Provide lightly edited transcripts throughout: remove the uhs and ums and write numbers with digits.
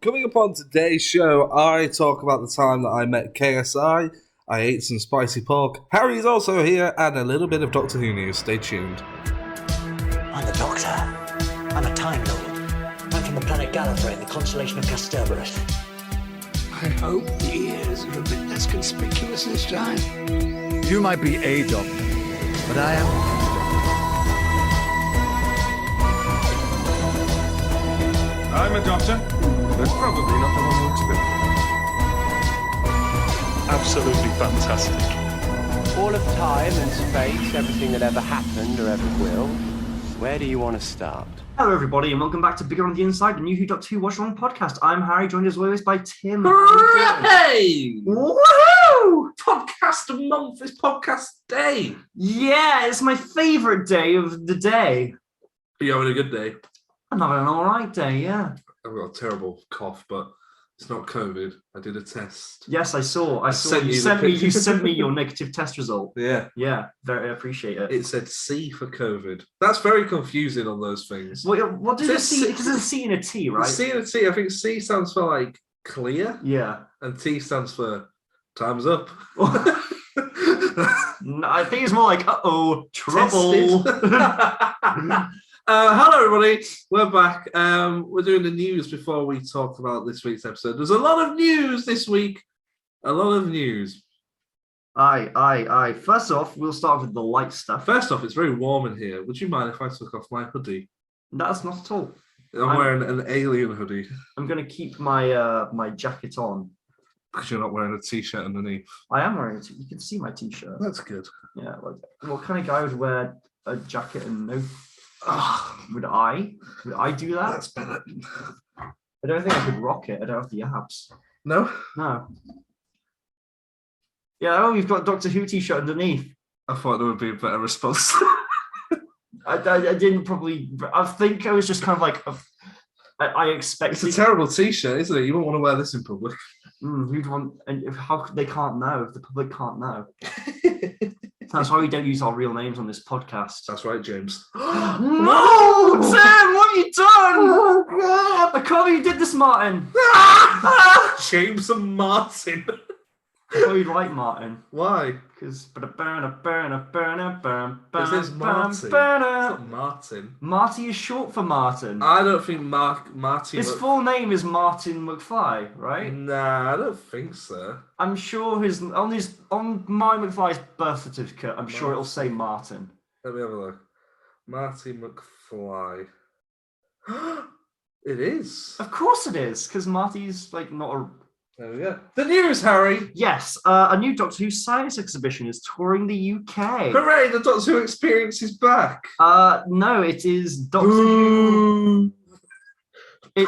Coming up on today's show, I talk about the time that I met KSI, I ate some spicy pork, Harry's also here, and a little bit of Doctor Who news. Stay tuned. I'm the Doctor. I'm a Time Lord. I'm from the planet Gallifrey in the constellation of Kasterborous. I hope the ears are a bit less conspicuous this time. You might be a doctor, but I am. I'm a doctor, but probably not the one you expect. Absolutely fantastic. All of time and space, everything that ever happened or ever will. Where do you want to start? Hello, everybody, and welcome back to Bigger on the Inside, the new Who Doctor Who Watch Along podcast. I'm Harry, joined as always by Tim. Hooray! Woohoo! Podcast of month is podcast day. Yeah, it's my favourite day of the day. Are you having a good day? I'm having an alright day, yeah. I've got a terrible cough, but it's not COVID. I did a test. Yes, I saw. sent You you sent the me. picture. You sent me your negative test result. Yeah. Yeah, very appreciate it. It said C for COVID. That's very confusing on those things. What does It it says see? C- Because there's a C and a T, right? C and a T, I think C stands for like clear, Yeah. and T stands for time's up. No, I think it's more like trouble. Hello, everybody. We're back. We're doing the news before we talk about this week's episode. There's a lot of news this week. A lot of news. Aye. First off, we'll start with the light stuff. First off, it's very warm in here. Would you mind if I took off my hoodie? That's not at all. I'm wearing an alien hoodie. I'm going to keep my my jacket on. Because you're not wearing a t-shirt underneath. I am wearing it. You can see my t-shirt. That's good. Yeah. What kind of guy would wear a jacket and no? Would I do that? That's better. I don't think I could rock it. I don't have the abs. No? No. Yeah. We've got Doctor Who t-shirt underneath. I thought there would be a better response. I didn't probably. I think I was just kind of like. I expected. It's a terrible t-shirt, isn't it? You won't want to wear this in public. Who'd want? And they can't know. If the public can't know. That's why we don't use our real names on this podcast. That's right, James. No, Tim, what have you done? I can't believe you did this, Martin. James and Martin. I thought you'd like Martin. Why? Because This is Marty. It's not Martin. Marty is short for Martin. I don't think Marty. His full name is Martin McFly, right? Nah, I don't think so. I'm sure on my McFly's birth certificate, I'm sure it'll say Martin. Let me have a look. Marty McFly. It is. Of course it is, because Marty's like not a. There we go. The news, Harry. Yes, a new Doctor Who science exhibition is touring the UK. Hooray! The Doctor Who experience is back. No, it is Doctor Who. I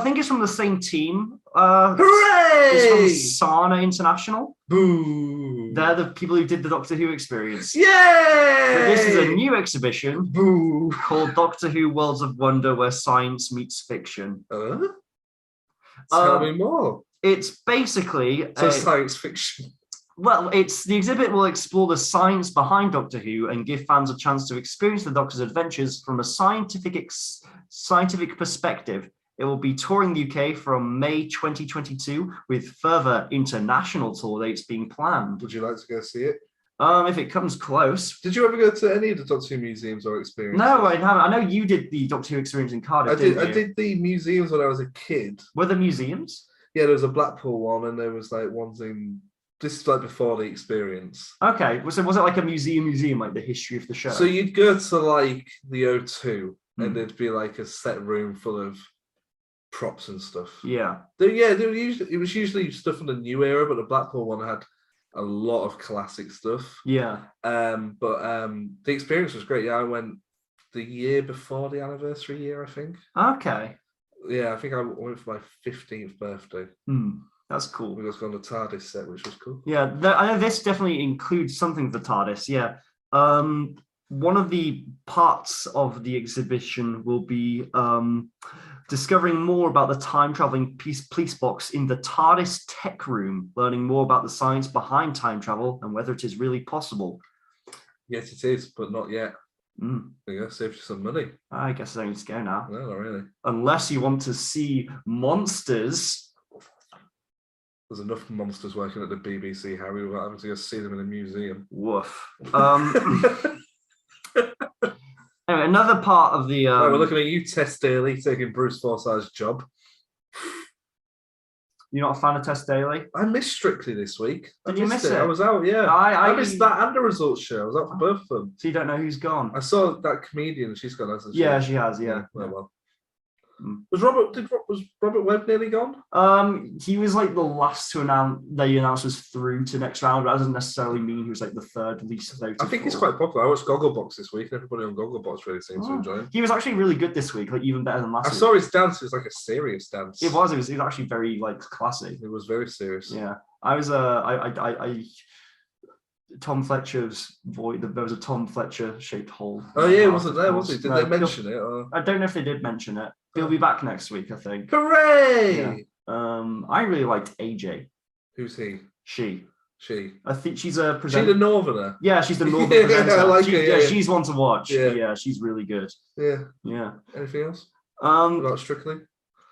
think it's from the same team. Hooray! It's from Sana International. Boo! They're the people who did the Doctor Who experience. Yay! But this is a new exhibition Boo! called Doctor Who Worlds of Wonder, where science meets fiction. Tell me more. It's basically Science fiction. Well, the exhibit will explore the science behind Doctor Who and give fans a chance to experience the Doctor's adventures from a scientific perspective. It will be touring the UK from May 2022, with further international tour dates being planned. Would you like to go see it? If it comes close. Did you ever go to any of the Doctor Who museums or experiences? No, I haven't. I know you did the Doctor Who experience in Cardiff. I did the museums when I was a kid. Were there museums? Yeah, there was a Blackpool one, and there was like ones in. This is like before the experience. Okay, was it like a museum, like the history of the show? So you'd go to like the O2, and there'd be like a set room full of props and stuff. Yeah. It was usually stuff from the new era, but the Blackpool one had a lot of classic stuff. Yeah. But the experience was great. Yeah, I went the year before the anniversary year, I think. Okay. Yeah, I think I went for my 15th birthday. That's cool. We got on the TARDIS set, which was cool. Yeah, I know this definitely includes something of the TARDIS. Yeah. One of the parts of the exhibition will be discovering more about the time-traveling police box in the TARDIS tech room, learning more about the science behind time travel and whether it is really possible. Yes, it is, but not yet. There you go, saved you some money. I guess I need to go now. No, not really. Unless you want to see monsters. There's enough monsters working at the BBC, Harry, without having to go see them in a museum. Woof. Anyway, another part of the... Right, we're looking at you, Tess Daly, taking Bruce Forsyth's job. You're not a fan of Tess Daly? I missed Strictly this week. Did you miss it? I was out, yeah. I missed that and the results show. I was out for both of them. So you don't know who's gone? I saw that comedian. She's gone, hasn't she? Yeah, she has, yeah. Well. Was Robert Webb nearly gone? He was like the last to announce. They announced was through to next round. But that doesn't necessarily mean he was like the third least voted. I think he's quite popular. I watched Gogglebox this week, and everybody on Gogglebox really seems to enjoy him. He was actually really good this week, like even better than last week. I saw his dance. It was like a serious dance. It was actually very like classy. It was very serious. Yeah, Tom Fletcher's voice. There was a Tom Fletcher shaped hole. Oh yeah, wasn't there? Was he? Did they mention it? Or? I don't know if they did mention it. He'll be back next week, I think. Hooray! Yeah. I really liked AJ. Who's he? She. I think she's a presenter. She's the Northerner. Yeah, she's the Northern presenter. I like her. Yeah, she's one to watch. Yeah, she's really good. Yeah. Anything else? About Strictly?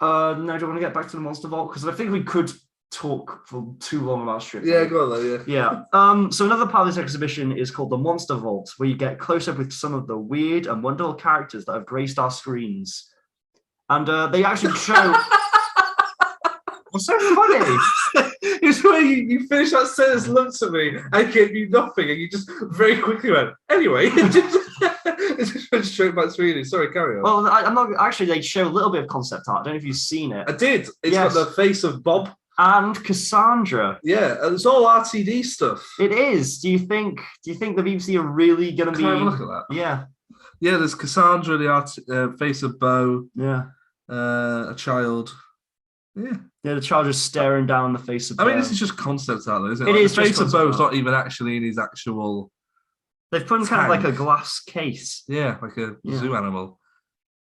No, do you want to get back to the Monster Vault? Because I think we could talk for too long about Strictly. Yeah, go on though, yeah. So another part of this exhibition is called the Monster Vault, where you get close up with some of the weird and wonderful characters that have graced our screens. And they actually show... What's so funny? It's where you finish that sentence, looked at me, I gave you nothing, and you just very quickly went, anyway. It just went straight back to reading. Sorry, carry on. Well, I'm not... Actually, they show a little bit of concept art. I don't know if you've seen it. I did. It's got the face of Bob. And Cassandra. Yeah, it's all RTD stuff. It is. Do you think the BBC are really going to be... Can I have a look at that? Yeah. Yeah, there's Cassandra, the face of Bo. Yeah. A child. Yeah. Yeah, the child is staring down the face of Bo. I mean, this is just concept art, though, isn't it? It is the face of Bo's art. not even actually in his actual... They've put in kind of like a glass case. Yeah, like a zoo animal.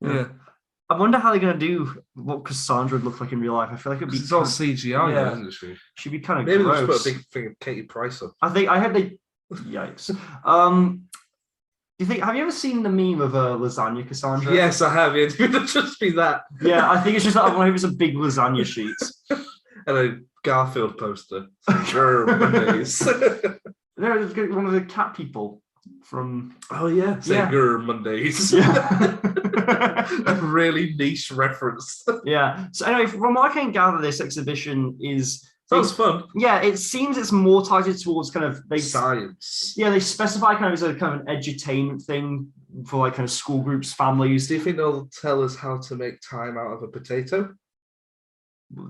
Yeah. I wonder how they're going to do what Cassandra would look like in real life. I feel like it'd be... It's all CGI, isn't it? She'd be kind of Maybe gross. they'll just put a big thing of Katie Price up. I hope they... Yikes. Have you ever seen the meme of lasagna Cassandra? Yes, I have. It would just be that. Yeah, I think it's just that I hope it's a big lasagna sheet. And a Garfield poster. Mondays. No, it's one of the cat people from... Oh, yeah. Say Mondays. Yeah. A really niche reference. Yeah. So anyway, from what I can gather, this exhibition is... Sounds fun. Yeah, it seems it's more targeted towards kind of... Science. Yeah, they specify kind of as a kind of an edutainment thing for like kind of school groups, families. Do you think they'll tell us how to make time out of a potato?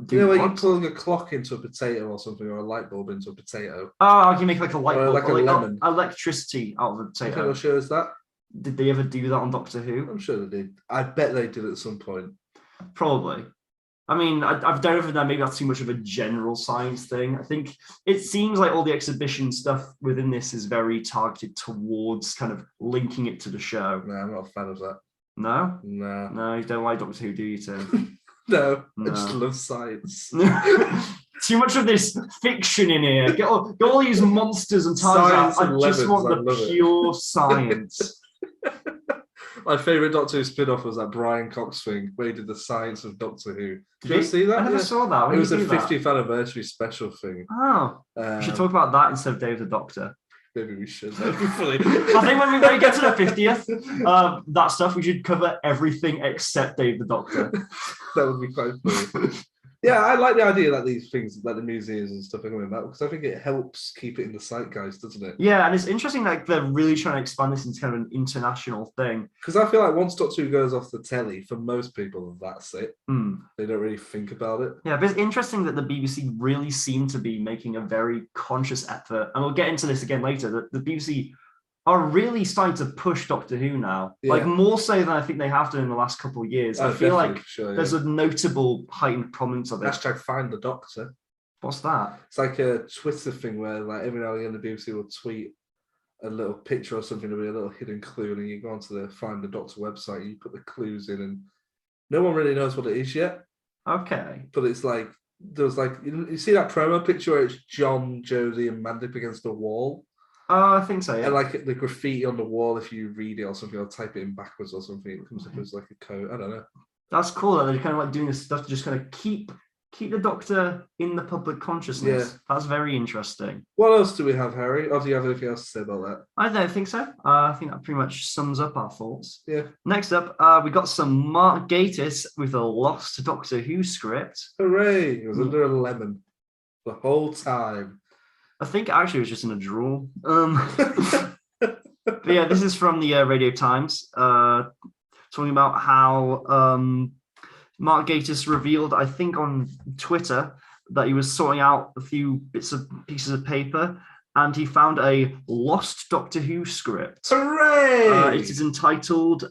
Do when you're pulling a clock into a potato or something, or a light bulb into a potato. Oh, you can make like a light bulb, like a lemon. Electricity out of a potato. I think they'll show us that. Did they ever do that on Doctor Who? I'm sure they did. I bet they did at some point. Probably. I mean, I don't know if maybe that's too much of a general science thing. I think it seems like all the exhibition stuff within this is very targeted towards kind of linking it to the show. No, I'm not a fan of that. No? No. No, you don't like Doctor Who, do you, Tim? No, I just love science. Too much of this fiction in here. Get all these monsters and times out. I just want the pure science. My favourite Doctor Who spin-off was that Brian Cox thing where he did the science of Doctor Who. Did you ever see that? I never saw that. It was a 50th anniversary special thing. Oh. We should talk about that instead of Day of the Doctor. Maybe we should. That would be funny. I think when we get to the 50th, that stuff, we should cover everything except Day of the Doctor. That would be quite funny. Yeah, I like the idea that these things, like the museums and stuff, are coming back because I think it helps keep it in the zeitgeist, doesn't it? Yeah, and it's interesting like they're really trying to expand this into kind of an international thing. Because I feel like once Doctor Who goes off the telly, for most people, that's it. They don't really think about it. Yeah, but it's interesting that the BBC really seem to be making a very conscious effort, and we'll get into this again later, that the BBC are really starting to push Doctor Who now, like more so than I think they have done in the last couple of years. I feel like there's a notable heightened prominence of it. Hashtag find the Doctor. What's that? It's like a Twitter thing where like every now and again the BBC will tweet a little picture or something to be a little hidden clue, and then you go onto the Find the Doctor website and you put the clues in, and no one really knows what it is yet. Okay. But it's like, there's like, you see that promo picture where it's John, Jodie and Mandip against the wall? I think so, yeah. And like the graffiti on the wall, if you read it or something, or type it in backwards or something, it comes up as like a code. I don't know. That's cool that they're kind of like doing this stuff to just kind of keep the Doctor in the public consciousness. Yeah. That's very interesting. What else do we have, Harry? Or do you have anything else to say about that? I don't think so. I think that pretty much sums up our thoughts. Yeah. Next up, we got some Mark Gatiss with a lost Doctor Who script. Hooray! It was under a lemon the whole time. I think actually it was just in a drawer. But yeah, this is from the Radio Times, talking about how Mark Gatiss revealed, I think on Twitter, that he was sorting out a few pieces of paper, and he found a lost Doctor Who script. Hooray! It is entitled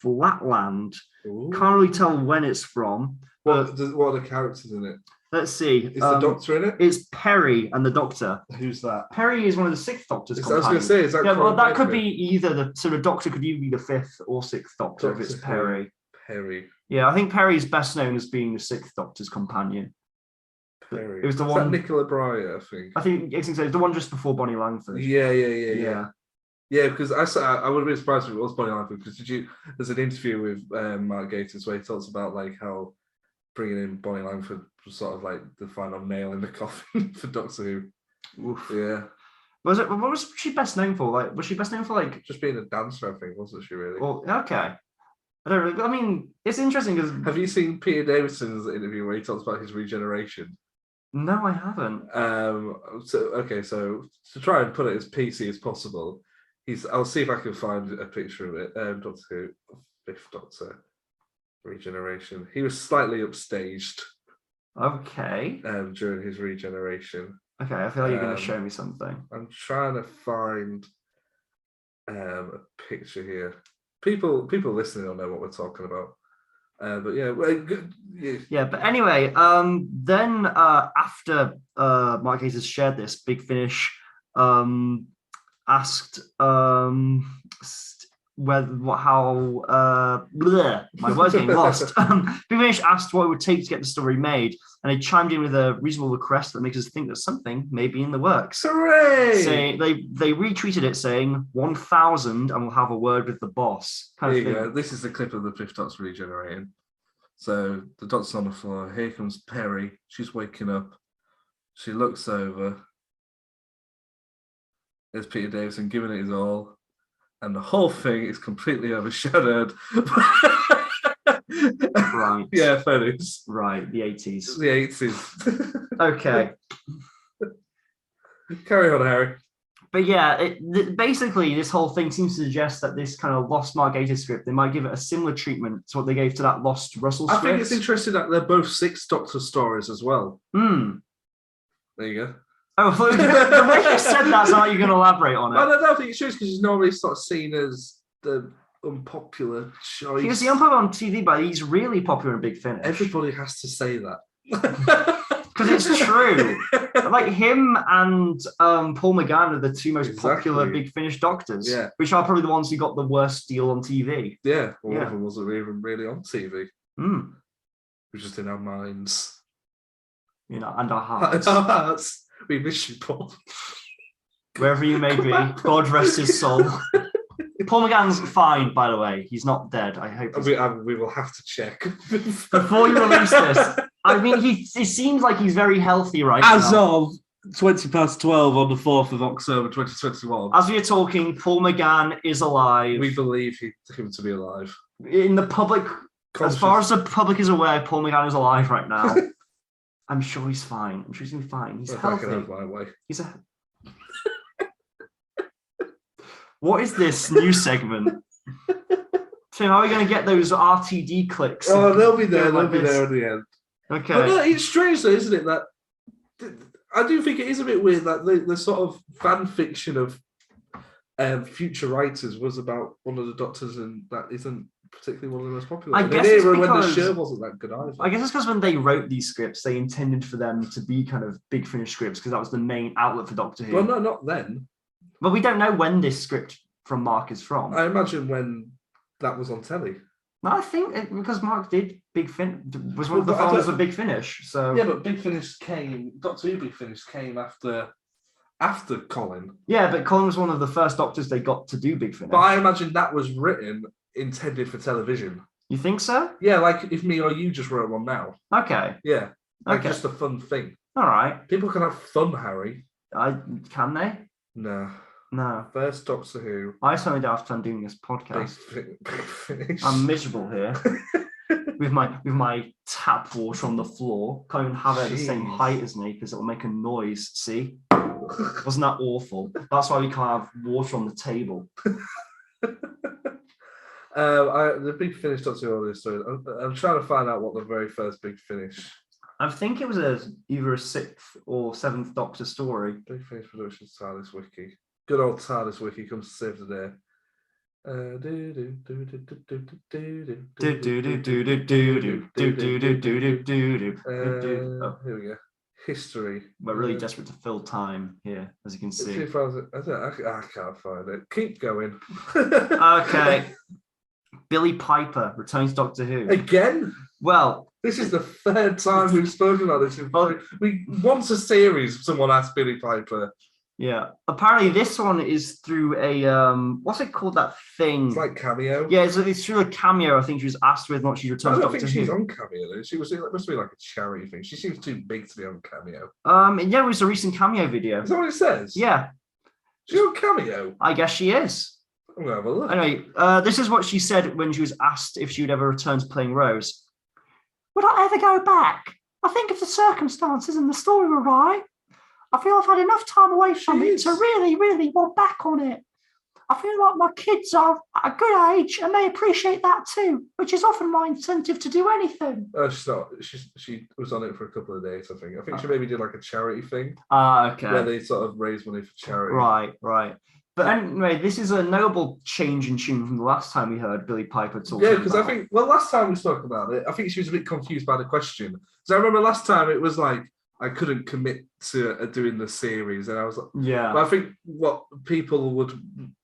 Flatland. Ooh. Can't really tell when it's from. What are the characters in it? Let's see. Is the Doctor in it? It's Perry and the Doctor. Who's that? Perry is one of the Sixth Doctor's I was going to companions. say, is that Yeah, well, that Baker? could be either the sort of Doctor could either be the Fifth or Sixth Doctor if it's Perry. Perry. Yeah, I think Perry's best known as being the Sixth Doctor's companion. Perry. It was the Is one. that Nicola Breyer, I think. I think it's the one just before Bonnie Langford. Yeah. Yeah. Yeah, because I would have been surprised if it was Bonnie Langford, because there's an interview with Mark Gatiss where he talks about like how bringing in Bonnie Langford was sort of like the final nail in the coffin for Doctor Who. Oof. Yeah. What was she best known for? Like, was she best known for like? Just being a dancer, I think, wasn't she really? Well, okay. I don't really. I mean, it's interesting because. Have you seen Peter Davidson's interview where he talks about his regeneration? No, I haven't. So to try and put it as PC as possible, I'll see if I can find a picture of it. Doctor Who, Fifth Doctor, regeneration. He was slightly upstaged. Okay. During his regeneration. Okay, I feel like you're going to show me something. I'm trying to find a picture here. People listening will know what we're talking about. But yeah, good. Yeah, but anyway, then after Mark Gatiss shared this, Big Finish asked my words getting lost. Big Finish asked what it would take to get the story made, and they chimed in with a reasonable request that makes us think that something may be in the works. Hooray! Saying they retweeted it saying 1,000 and we'll have a word with the boss. There you go. This is the clip of the Fifth Doctor regenerating. So the Doctor's on the floor. Here comes Perry. She's waking up. She looks over. There's Peter Davison giving it his all. And the whole thing is completely overshadowed. Right. Yeah, photos. Right, the 80s. The 80s. Okay. Carry on, Harry. But yeah, basically this whole thing seems to suggest that this kind of lost Mark Gatiss script, they might give it a similar treatment to what they gave to that lost Russell script. I think it's interesting that they're both Sixth Doctor stories as well. Hmm. There you go. Oh, the way you said that's how you're going to elaborate on it. I don't think it shows because he's normally sort of seen as the unpopular choice. He was the unpopular on TV, but he's really popular in Big Finish. Everybody has to say that. Because it's true. Like him and Paul McGann are the two most popular Big Finish Doctors, which are probably the ones who got the worst deal on TV. Yeah, one of them wasn't even really on TV. Mm. It was just in our minds. You know, and our hearts. Our hearts. We miss you, Paul. Wherever you may be, God rest his soul. Paul McGann's fine, by the way. He's not dead. I hope. We will have to check. Before you release this, I mean, it seems like he's very healthy right now. As of 12:20 on the 4th of October 2021. As we are talking, Paul McGann is alive. We believe him to be alive. In the public, as far as the public is aware, Paul McGann is alive right now. I'm sure he's fine. I'm sure he's going to be fine. He's healthy. I can have my way. What is this new segment? Tim, how are we going to get those RTD clicks? Oh, they'll be there. They'll be there at the end. Okay. But no, it's strange though, isn't it? That I do think it is a bit weird that the sort of fan fiction of future writers was about one of the Doctors, and that isn't particularly one of the most popular. I guess it's when the because, show wasn't that good either. I guess it's because when they wrote these scripts, they intended for them to be kind of Big Finish scripts because that was the main outlet for Doctor Who. Well, no, not then. But we don't know when this script from Mark is from. I imagine when that was on telly. No, I think because Mark did was one of the founders of Big Finish. So yeah, but Big Finish came. Doctor Who Big Finish came after after Colin. Yeah, but Colin was one of the first Doctors they got to do Big Finish. But I imagine that was written intended for television. You think so? Yeah, like if me or you just wrote one now. Okay. Yeah, like Okay. just a fun thing. All right. People can have fun, Harry. Can they? No. No. First Doctor Who. I certainly don't have fun doing this podcast. Big Finish. I'm miserable here with my tap water on the floor. Can't even have it at the same Jeez. height as me because it'll make a noise. See? Wasn't that awful? That's why we can't have water on the table. The Big Finish Doctor Who audio story. I'm trying to find out what the very first Big Finish. I think it was either a 6th or 7th Doctor story. Big Finish Productions TARDIS Wiki. Good old TARDIS Wiki comes to save the day. Here we go. History. We're really desperate to fill time here, as you can see. 2000. I can't find it. Keep going. Okay. Billie Piper returns Doctor Who. Again? Well, This is the third time we've spoken about this. We once a series, someone asked Billie Piper. yeah. Apparently, this one is through a what's it called? That thing. It's like Cameo. Yeah, it's through a cameo. I think she was asked whether or not she I returns don't Doctor think she's Who. on Cameo though. She was. It must be like a charity thing. She seems too big to be on Cameo. Yeah, it was a recent cameo video. Is that what it says? Yeah, She's on Cameo. I guess she is. I'm gonna have a look. Anyway, this is what she said when she was asked if she would ever return to playing Rose. Would I ever go back? I think if the circumstances and the story were right, I feel I've had enough time away from it to really, really want back on it. I feel like my kids are at a good age and they appreciate that too, which is often my incentive to do anything. She's not. She was on it for a couple of days. I think she maybe did like a charity thing Okay. where they sort of raise money for charity. Right. But anyway, this is a notable change in tune from the last time we heard Billie Piper talking. Yeah, because I about- think last time we spoke about it, I think she was a bit confused by the question. Because I remember last time it was like I couldn't commit to doing the series, and I was like, Yeah. but I think what people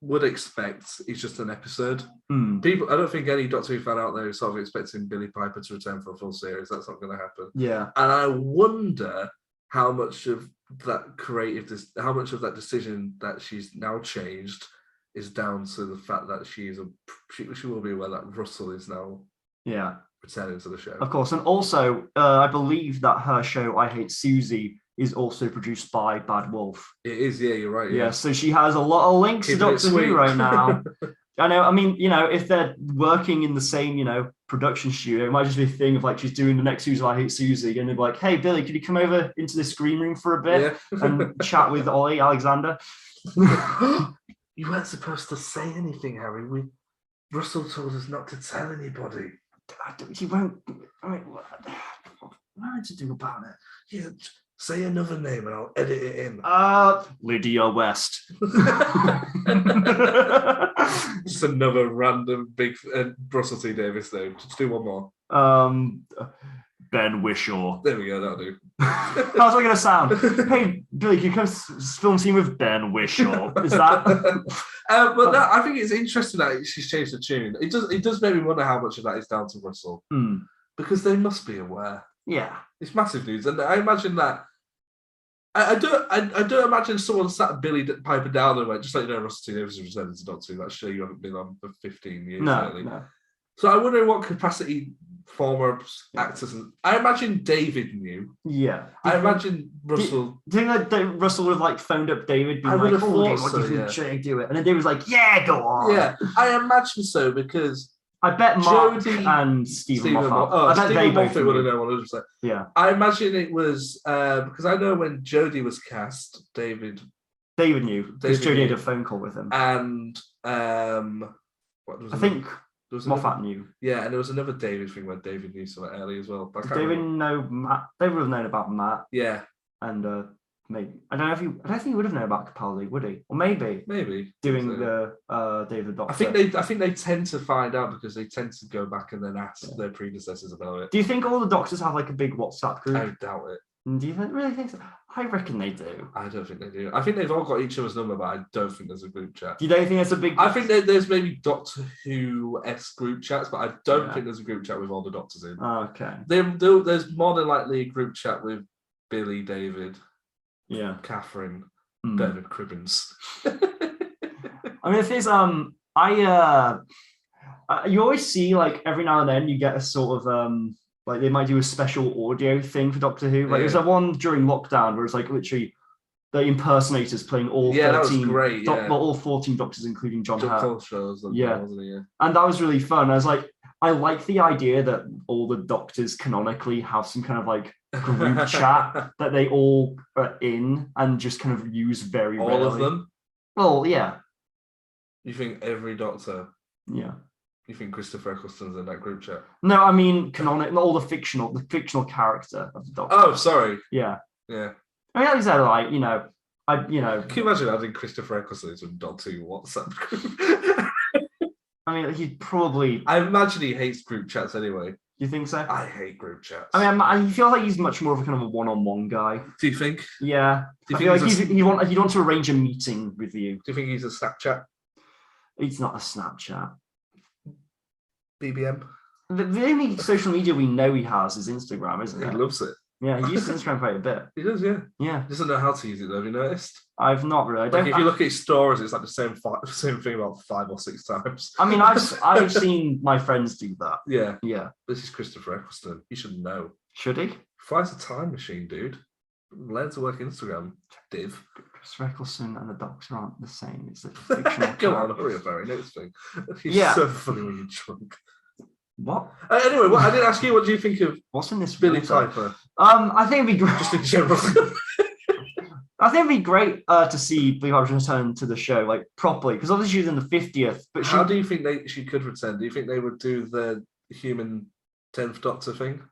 would expect is just an episode. People, I don't think any Doctor Who fan out there is sort of expecting Billie Piper to return for a full series. That's not going to happen. Yeah. And I wonder how much of that how much of that decision that she's now changed is down to the fact that she will be aware that Russell is now returning to the show. Of course. And also, I believe that her show, I Hate Susie, is also produced by Bad Wolf. It is, yeah, you're right. Yeah, so she has a lot of links to Keeping it Doctor sweet. Who right now. I mean, if they're working in the same, production studio, it might just be a thing of like she's doing the next Susie, I Hate Susie, and they're like, hey, Billy, could you come over into the screen room for a bit and chat with Ollie Alexander? You weren't supposed to say anything, Harry. Russell told us not to tell anybody. He won't. I mean, what am I to do about it? Yeah, say another name and I'll edit it in. Lydia West. Just another random big Russell T Davies name. Just do one more. Ben Whishaw. There we go, that'll do. How's that going to sound? Hey, Billy, can you come film scene with Ben Whishaw? Is that? But no, I think it's interesting that she's changed the tune. It does make me wonder how much of that is down to Russell. Because they must be aware. Yeah. It's massive news. And I imagine that I don't imagine someone sat Billie Piper down and went, just like, Russell T Davies is returning to Doctor Who. That show you haven't been on for 15 years. No. So I wonder in what capacity former actors. I imagine David knew. Yeah. I imagine Russell. Do you think that Russell would have phoned up David, being I would like, have "Oh, thought David, what do you so, think? Should I do it?" And then David was like, "Yeah, go on." Yeah, I imagine so because I bet Mark Jodie and Stephen Moffat. I bet Stephen they both Moffat would have knew. known 100%. Yeah. I imagine it was because I know when Jodie was cast, David knew because David Jodie had knew. a phone call with him. And what was I think there was Moffat another, knew. Yeah, and there was another David thing where David knew something early as well. But I can't David remember. know Matt. They would have known about Matt. Yeah, And maybe I don't think he would have known about Capaldi, would he? Or maybe doing so. the David Doctor. I think they tend to find out because they tend to go back and then ask their predecessors about it. Do you think all the doctors have like a big WhatsApp group? I doubt it. Do you really think so? I reckon they do. I don't think they do. I think they've all got each other's number, but I don't think there's a group chat. You don't think it's a big? I think there's maybe Doctor Who-esque group chats, but I don't think there's a group chat with all the doctors in. Okay. There's more than likely a group chat with Billy, David, Yeah. Catherine, Better than Cribbins. I mean, if there's you always see like every now and then you get a sort of like they might do a special audio thing for Doctor Who. Like there's that one during lockdown where it's like literally the impersonators playing all 13, that was great. all 14 Doctors, including John Hurt. Shows, Yeah. wasn't he? Yeah, and that was really fun. I was like, I like the idea that all the Doctors canonically have some kind of like group chat that they all are in and just kind of use very all rarely. of them. Well, yeah. You think every Doctor? Yeah. You think Christopher Eccleston's in that group chat? No, I mean canonic, all the fictional character of the Doctor. Oh, sorry. Yeah. Yeah. I mean, like I said, like, Can you imagine adding Christopher Eccleston into a Doctor Who WhatsApp group? I mean, he'd probably. I imagine he hates group chats anyway. You think so? I hate group chats. I mean, I feel like he's much more of a kind of a one-on-one guy. Do you think? Yeah. Do you I think feel like he'd want to arrange a meeting with you. Do you think he's a Snapchat? It's not a Snapchat. BBM? The only social media we know he has is Instagram, isn't it? He loves it. Yeah, he uses Instagram quite a bit. He does, yeah. Yeah. He doesn't know how to use it though, have you noticed? I've not really. Like if you look at his stories, it's like the same thing about 5 or 6 times. I mean, I've seen my friends do that. Yeah. Yeah. This is Christopher Eccleston. He should know. Should he? Flies a time machine, dude. Learn to work Instagram, div. Christopher Eccleston and the Doctor aren't the same. It's a fictional Go on, character. hurry up, Barry. Next thing. He's Yeah. so funny when you're drunk. What? Anyway, I didn't ask you. What do you think of What's in this? Billie water? Piper? I think it'd be great. Just in general. I think it'd be great to see Billie Piper return to the show like properly, because obviously she's in the 50th. But how do you think she could return? Do you think they would do the human 10th Doctor thing?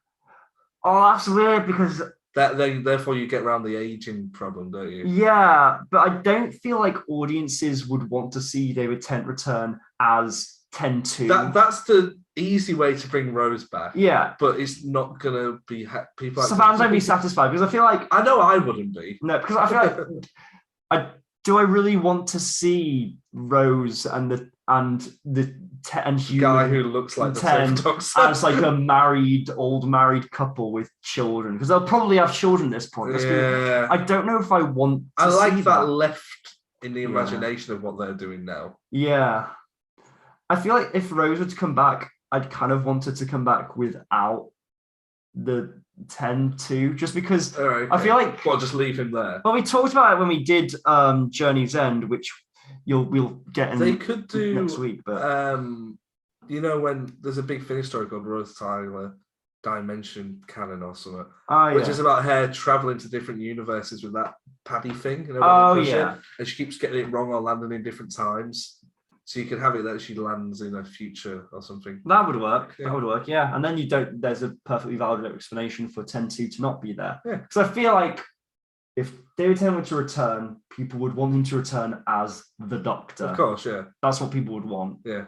Oh, that's weird because therefore you get around the aging problem, don't you? Yeah, but I don't feel like audiences would want to see David Tennant return as 10-2. That's the easy way to bring Rose back. Yeah, but it's not gonna be people. So fans won't be satisfied because I feel like I know I wouldn't be. No, because I feel like do I really want to see Rose and the guy who looks like the 10th Doctor as like a old married couple with children, because they'll probably have children at this point. Yeah. I don't know if I want. I like see that left in the imagination of what they're doing now. Yeah. I feel like if Rose were to come back, I'd kind of wanted to come back without the 10-2, just because I feel like... Well, just leave him there. Well, we talked about it when we did Journey's End, which we'll get in they could do next week. But when there's a big finish story called Rose Tyler Dimension Canon or something, which is about her traveling to different universes with that paddy thing. And she keeps getting it wrong or landing in different times. So you could have it that she lands in a future or something. That would work. Yeah. That would work, yeah. And then there's a perfectly valid explanation for 10-2 to not be there. Yeah. Because I feel like if David Tennant were to return, people would want him to return as the Doctor. Of course, yeah. That's what people would want. Yeah.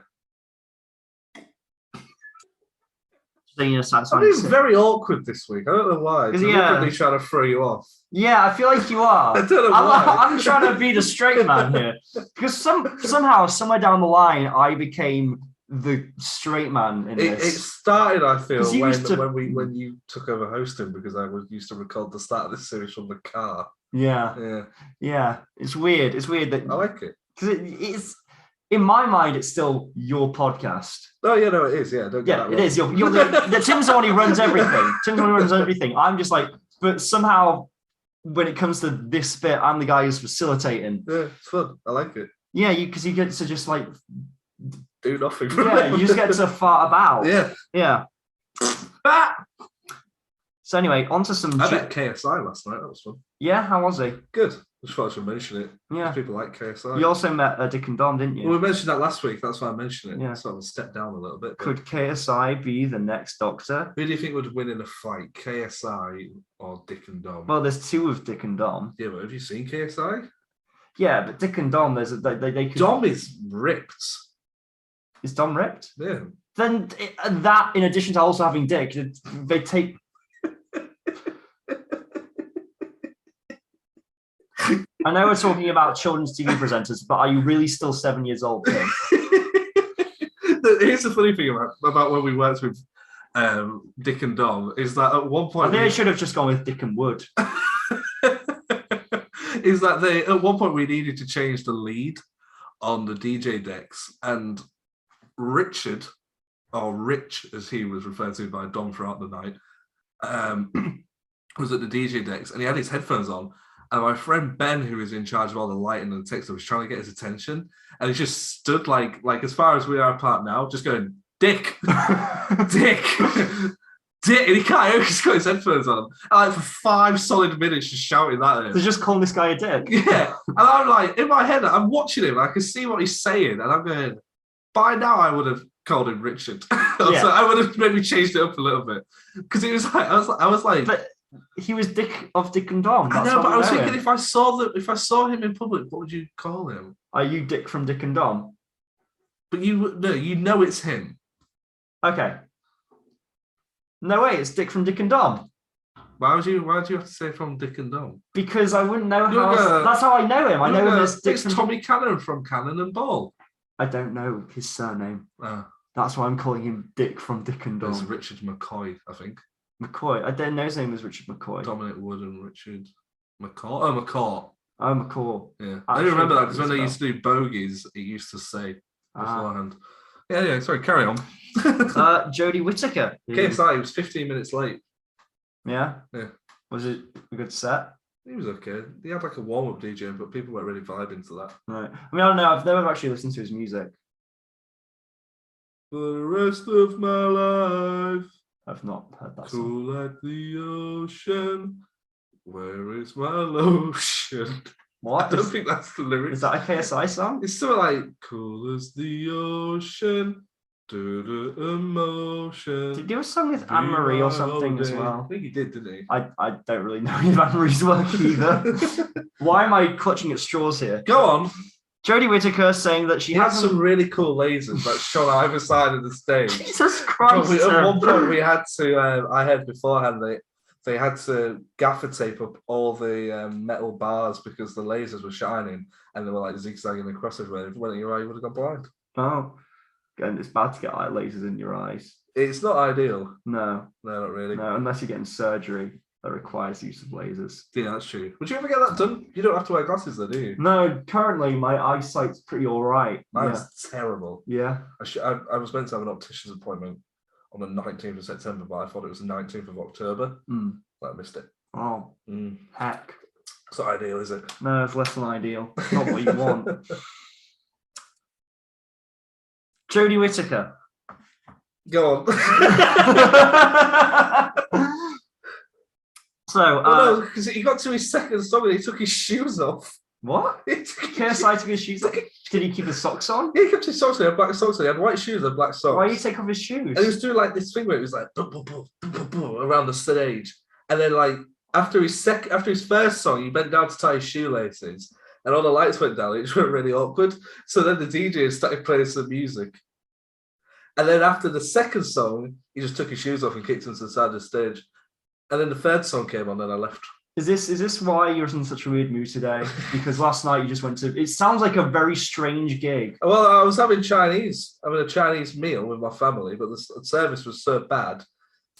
It's very awkward this week. I don't know why. I'm deliberately trying to throw you off. Yeah, I feel like you are. I don't know why. I'm trying to be the straight man here. Because somehow, somewhere down the line, I became the straight man in this. It started, I feel, when you took over hosting, because I used to record the start of this series from the car. Yeah. It's weird. It's weird that I like it. Because it's... In my mind, it's still your podcast. Oh, yeah, no, it is. Yeah, don't get that wrong. It is. Tim's the one who runs everything. I'm just like, but somehow, when it comes to this bit, I'm the guy who's facilitating. Yeah, it's fun. I like it. Yeah, because you get to just like do nothing. You just get to fart about. Yeah. So anyway, on to some... I met KSI last night. That was fun. Yeah, how was he? Good. I just thought I should mention it. Yeah. People like KSI. You also met Dick and Dom, didn't you? Well, we mentioned that last week. That's why I mentioned it. Yeah. So I would step down a little bit. Could KSI be the next Doctor? Who do you think would win in a fight, KSI or Dick and Dom? Well, there's two of Dick and Dom. Yeah, but have you seen KSI? Yeah, but Dick and Dom, they could... Dom is ripped. Is Dom ripped? Yeah. Then that, in addition to also having Dick, they take... I know we're talking about children's TV presenters, but are you really still 7 years old, Tim? Here's the funny thing about when we worked with Dick and Dom is that at one point... I think I should have just gone with Dick and Wood. is that they at one point we needed to change the lead on the DJ decks, and Richard, or Rich as he was referred to by Dom throughout the night, was at the DJ decks, and he had his headphones on. And my friend Ben, who was in charge of all the lighting and the text, was trying to get his attention, and he just stood like as far as we are apart now, just going, Dick, Dick, Dick, and he can't. He's got his headphones on, and like for 5 solid minutes, just shouting that at him. They're just calling this guy a dick. Yeah, and I'm like, in my head, I'm watching him, I can see what he's saying, and I'm going, by now I would have called him Richard. Yeah. So I would have maybe changed it up a little bit, because he was like, I was like. But he was Dick and Dom. I know, but I was thinking if I saw him in public, what would you call him? Are you Dick from Dick and Dom? But you know it's him. Okay. No way, it's Dick from Dick and Dom. Why do you have to say from Dick and Dom? Because I wouldn't know how else. That's how I know him. I know him as Dick it's from Tommy Cannon from Cannon and Ball. I don't know his surname. Ah, That's why I'm calling him Dick from Dick and it's Dom. Richard McCoy, I think. McCoy. I didn't know his name was Richard McCoy. Dominic Wood and Richard McCaw. Oh, McCaw. Oh, McCaw. Yeah, I I do remember that because when spell. they used to do bogeys, it used to say Ah. beforehand. Yeah. Sorry, carry on. Jodie Whittaker. KSI, he was 15 minutes late. Yeah? Yeah. Was it a good set? He was okay. He had like a warm-up DJ, but people weren't really vibing to that. Right. I mean, I don't know. I've never actually listened to his music. For the rest of my life, I've not heard that song. cool like the ocean, where is my lotion? What? I don't think that's the lyrics. Is that a KSI song? It's sort of like, cool as the ocean, do the emotion. Did he do a song with Anne Marie or something as well? I think he did, didn't he? I don't really know any of Anne Marie's work either. Why am I clutching at straws here? Go on. Jodie Whittaker saying that she He had has some really cool lasers that shone on either side of the stage. Jesus Christ. At one point, we had to. I heard beforehand they had to gaffer tape up all the metal bars because the lasers were shining and they were like zigzagging across everywhere. If it went in your eye, you would have gone blind. Oh, and it's bad to get like lasers in your eyes. It's not ideal. No, not really. no, unless you're getting surgery that requires use of lasers. Yeah, that's true. Would you ever get that done? You don't have to wear glasses, though, do you? No, currently my eyesight's pretty all right. Mine's terrible. Yeah. I was meant to have an optician's appointment on the 19th of September, but I thought it was the 19th of October. But I missed it. Oh, heck. It's not ideal, is it? No, it's less than ideal. It's not what you want. Jodie Whittaker. Go on. So, no, because he got to his second song and he took his shoes off. What? KSI took his shoes off? Did he keep his socks on? Yeah, he kept his socks on. He had black socks on. He had white shoes and black socks. Why did he take off his shoes? And he was doing like this thing where it was like boom, boom, boom, boom, boom, boom, around the stage. And then like after his first song, he bent down to tie his shoelaces, and all the lights went down. It went really awkward. So then the DJ started playing some music. And then after the second song, he just took his shoes off and kicked them to the side of the stage. And then the third song came on, and I left. Is this why you're in such a weird mood today? Because last night you just went to. It sounds like a very strange gig. Well, I was having a Chinese meal with my family, but the service was so bad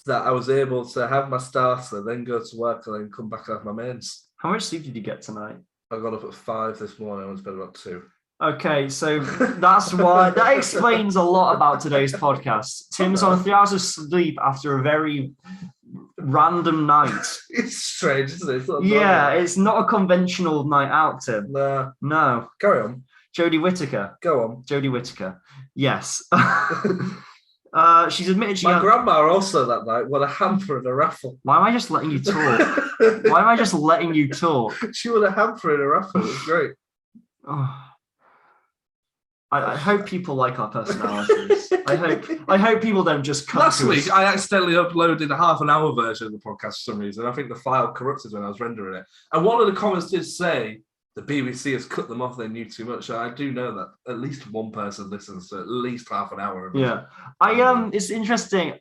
that I was able to have my starter, then go to work, and then come back and have my mains. How much sleep did you get tonight? I got up at 5 this morning. I went to bed about 2. Okay, so that's why that explains a lot about today's podcast. Tim's on 3 hours of sleep after a very random night. It's strange, isn't it? It's not It's not a conventional night out, Tim. No. Carry on. Jodie Whittaker. Go on. Jodie Whittaker. Yes. She's admitted she. My grandma also that night won a hamper in a raffle. Why am I just letting you talk? Why am I just letting you talk? She won a hamper in a raffle. It was great. Oh. I hope people like our personalities. I hope people don't just come Last to week, us. I accidentally uploaded a half-an-hour version of the podcast for some reason. I think the file corrupted when I was rendering it. And one of the comments did say the BBC has cut them off. They knew too much. So I do know that at least one person listens to at least half an hour of it. Yeah, it's interesting.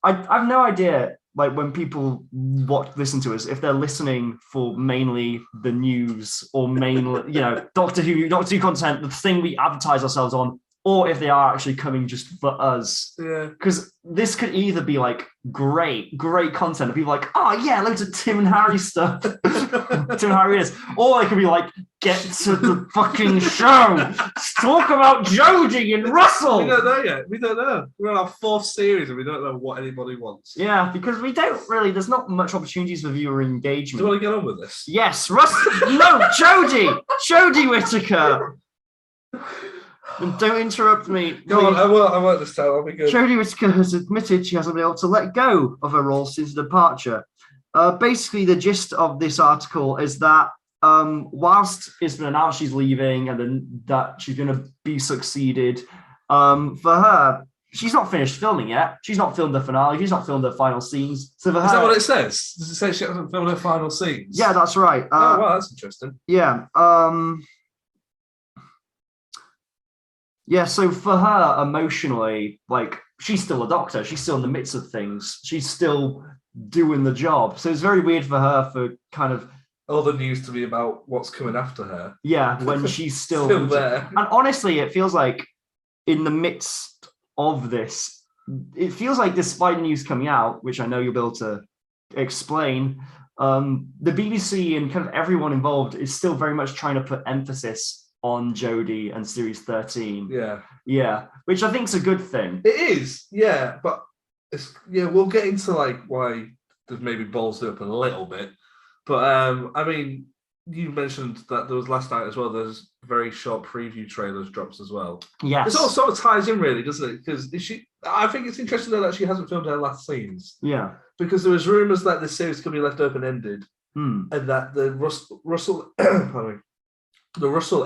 I've no idea. Like when people listen to us, if they're listening for mainly the news or mainly, Doctor Who content, the thing we advertise ourselves on or if they are actually coming just for us. Yeah. Because this could either be like great content, and people are like, oh yeah, loads of Tim and Harry stuff. Tim and Harry is. Or it could be like, get to the fucking show. Let's talk about Jodie and Russell. We don't know yet. We don't know. We're on our 4th series and we don't know what anybody wants. Yeah, because we don't really, there's not much opportunities for viewer engagement. Do you want to get on with this? Yes, no, Jodie Whittaker. And don't interrupt me. Go on, I won't this time. I'll be good. Jodie Whittaker has admitted she hasn't been able to let go of her role since departure. Basically, the gist of this article is that whilst it's been announced she's leaving and then that she's going to be succeeded, for her, she's not finished filming yet. She's not filmed the finale. She's not filmed the final scenes. So for her, is that what it says? Does it say she hasn't filmed her final scenes? Yeah, that's right. Oh, wow, that's interesting. Yeah. Yeah, so for her, emotionally, like, she's still a doctor. She's still in the midst of things. She's still doing the job. So it's very weird for her for kind of... all the news to be about what's coming after her. Yeah, when she's still there. And honestly, it feels like in the midst of this, it feels like despite the news coming out, which I know you'll be able to explain, the BBC and kind of everyone involved is still very much trying to put emphasis on Jodie and Series 13. Yeah, which I think is a good thing. It is, yeah, but we'll get into like why they've maybe ballsed it up a little bit. But I mean, you mentioned that there was last night as well. There's very short preview trailers drops as well. Yes, it all sort of ties in, really, doesn't it? Because I think it's interesting that she hasn't filmed her last scenes. Yeah, because there was rumors that this series could be left open-ended, and that the Russell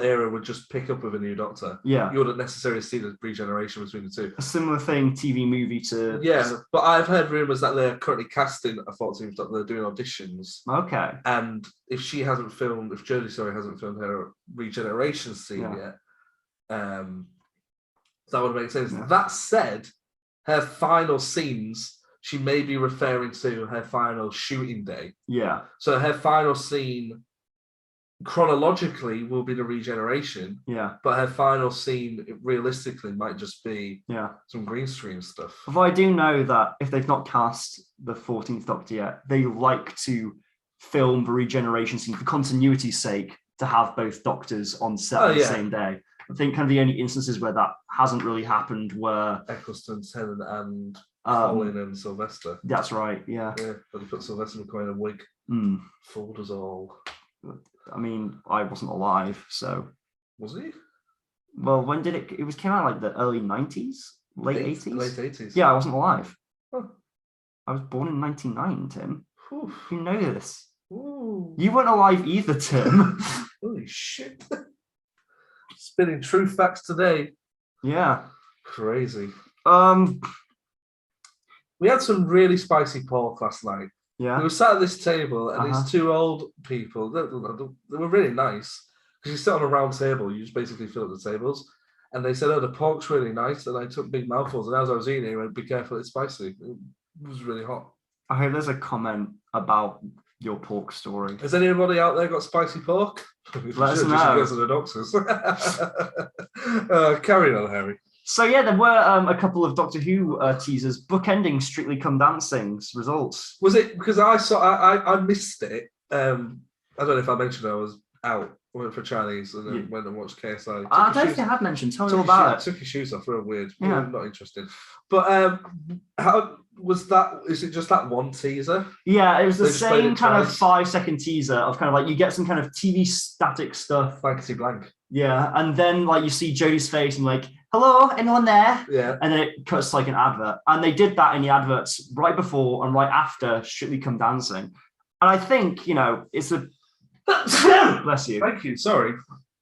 era would just pick up with a new Doctor. Yeah, you wouldn't necessarily see the regeneration between the two. A similar thing, TV movie to... Yeah, but I've heard rumours that they're currently casting a 14th Doctor. They're doing auditions. Okay. And if Jodie hasn't filmed her regeneration scene yet, that would make sense. Yeah. That said, her final scenes, she may be referring to her final shooting day. Yeah. So her final scene... chronologically will be the regeneration, but her final scene realistically might just be some green screen stuff. Although I do know that if they've not cast the 14th Doctor yet, they like to film the regeneration scene for continuity's sake to have both Doctors on set on the same day. I think kind of the only instances where that hasn't really happened were Eccleston, Tennant, and Colin and Sylvester. That's right, yeah. But they put Sylvester McCoy in a wig. Fooled us all. I mean, I wasn't alive, so... Was he? Well, when did it... It came out like the early 90s? Late 80s? Late 80s. Yeah, I wasn't alive. Huh. I was born in 99, Tim. Whew. You know this. Ooh. You weren't alive either, Tim. Holy shit. Spinning true facts today. Yeah. Crazy. We had some really spicy pork last night. Yeah. We were sat at this table and these two old people, they were really nice. Because you sit on a round table, you just basically fill up the tables. And they said, oh, the pork's really nice. And I took big mouthfuls. And as I was eating it, I went, be careful, it's spicy. It was really hot. I hope there's a comment about your pork story. Has anybody out there got spicy pork? Let us know. Just to the doctors. Carry on, Harry. So yeah, there were a couple of Doctor Who teasers bookending Strictly Come Dancing's results. Was it because I missed it? I don't know if I mentioned I was out. Went for Chinese and then went and watched KSI. I don't think I have mentioned. Tell me all about it. Took your shoes off. Real weird. Yeah. Not interested. But how was that? Is it just that one teaser? Yeah, it was the same kind of 5-second teaser of kind of like you get some kind of TV static stuff. Blankety blank. Yeah, and then like you see Jodie's face and like, hello, anyone there? Yeah. And then it cuts to like an advert. And they did that in the adverts right before and right after Strictly Come Dancing. And I think, it's a... Bless you. Thank you, sorry.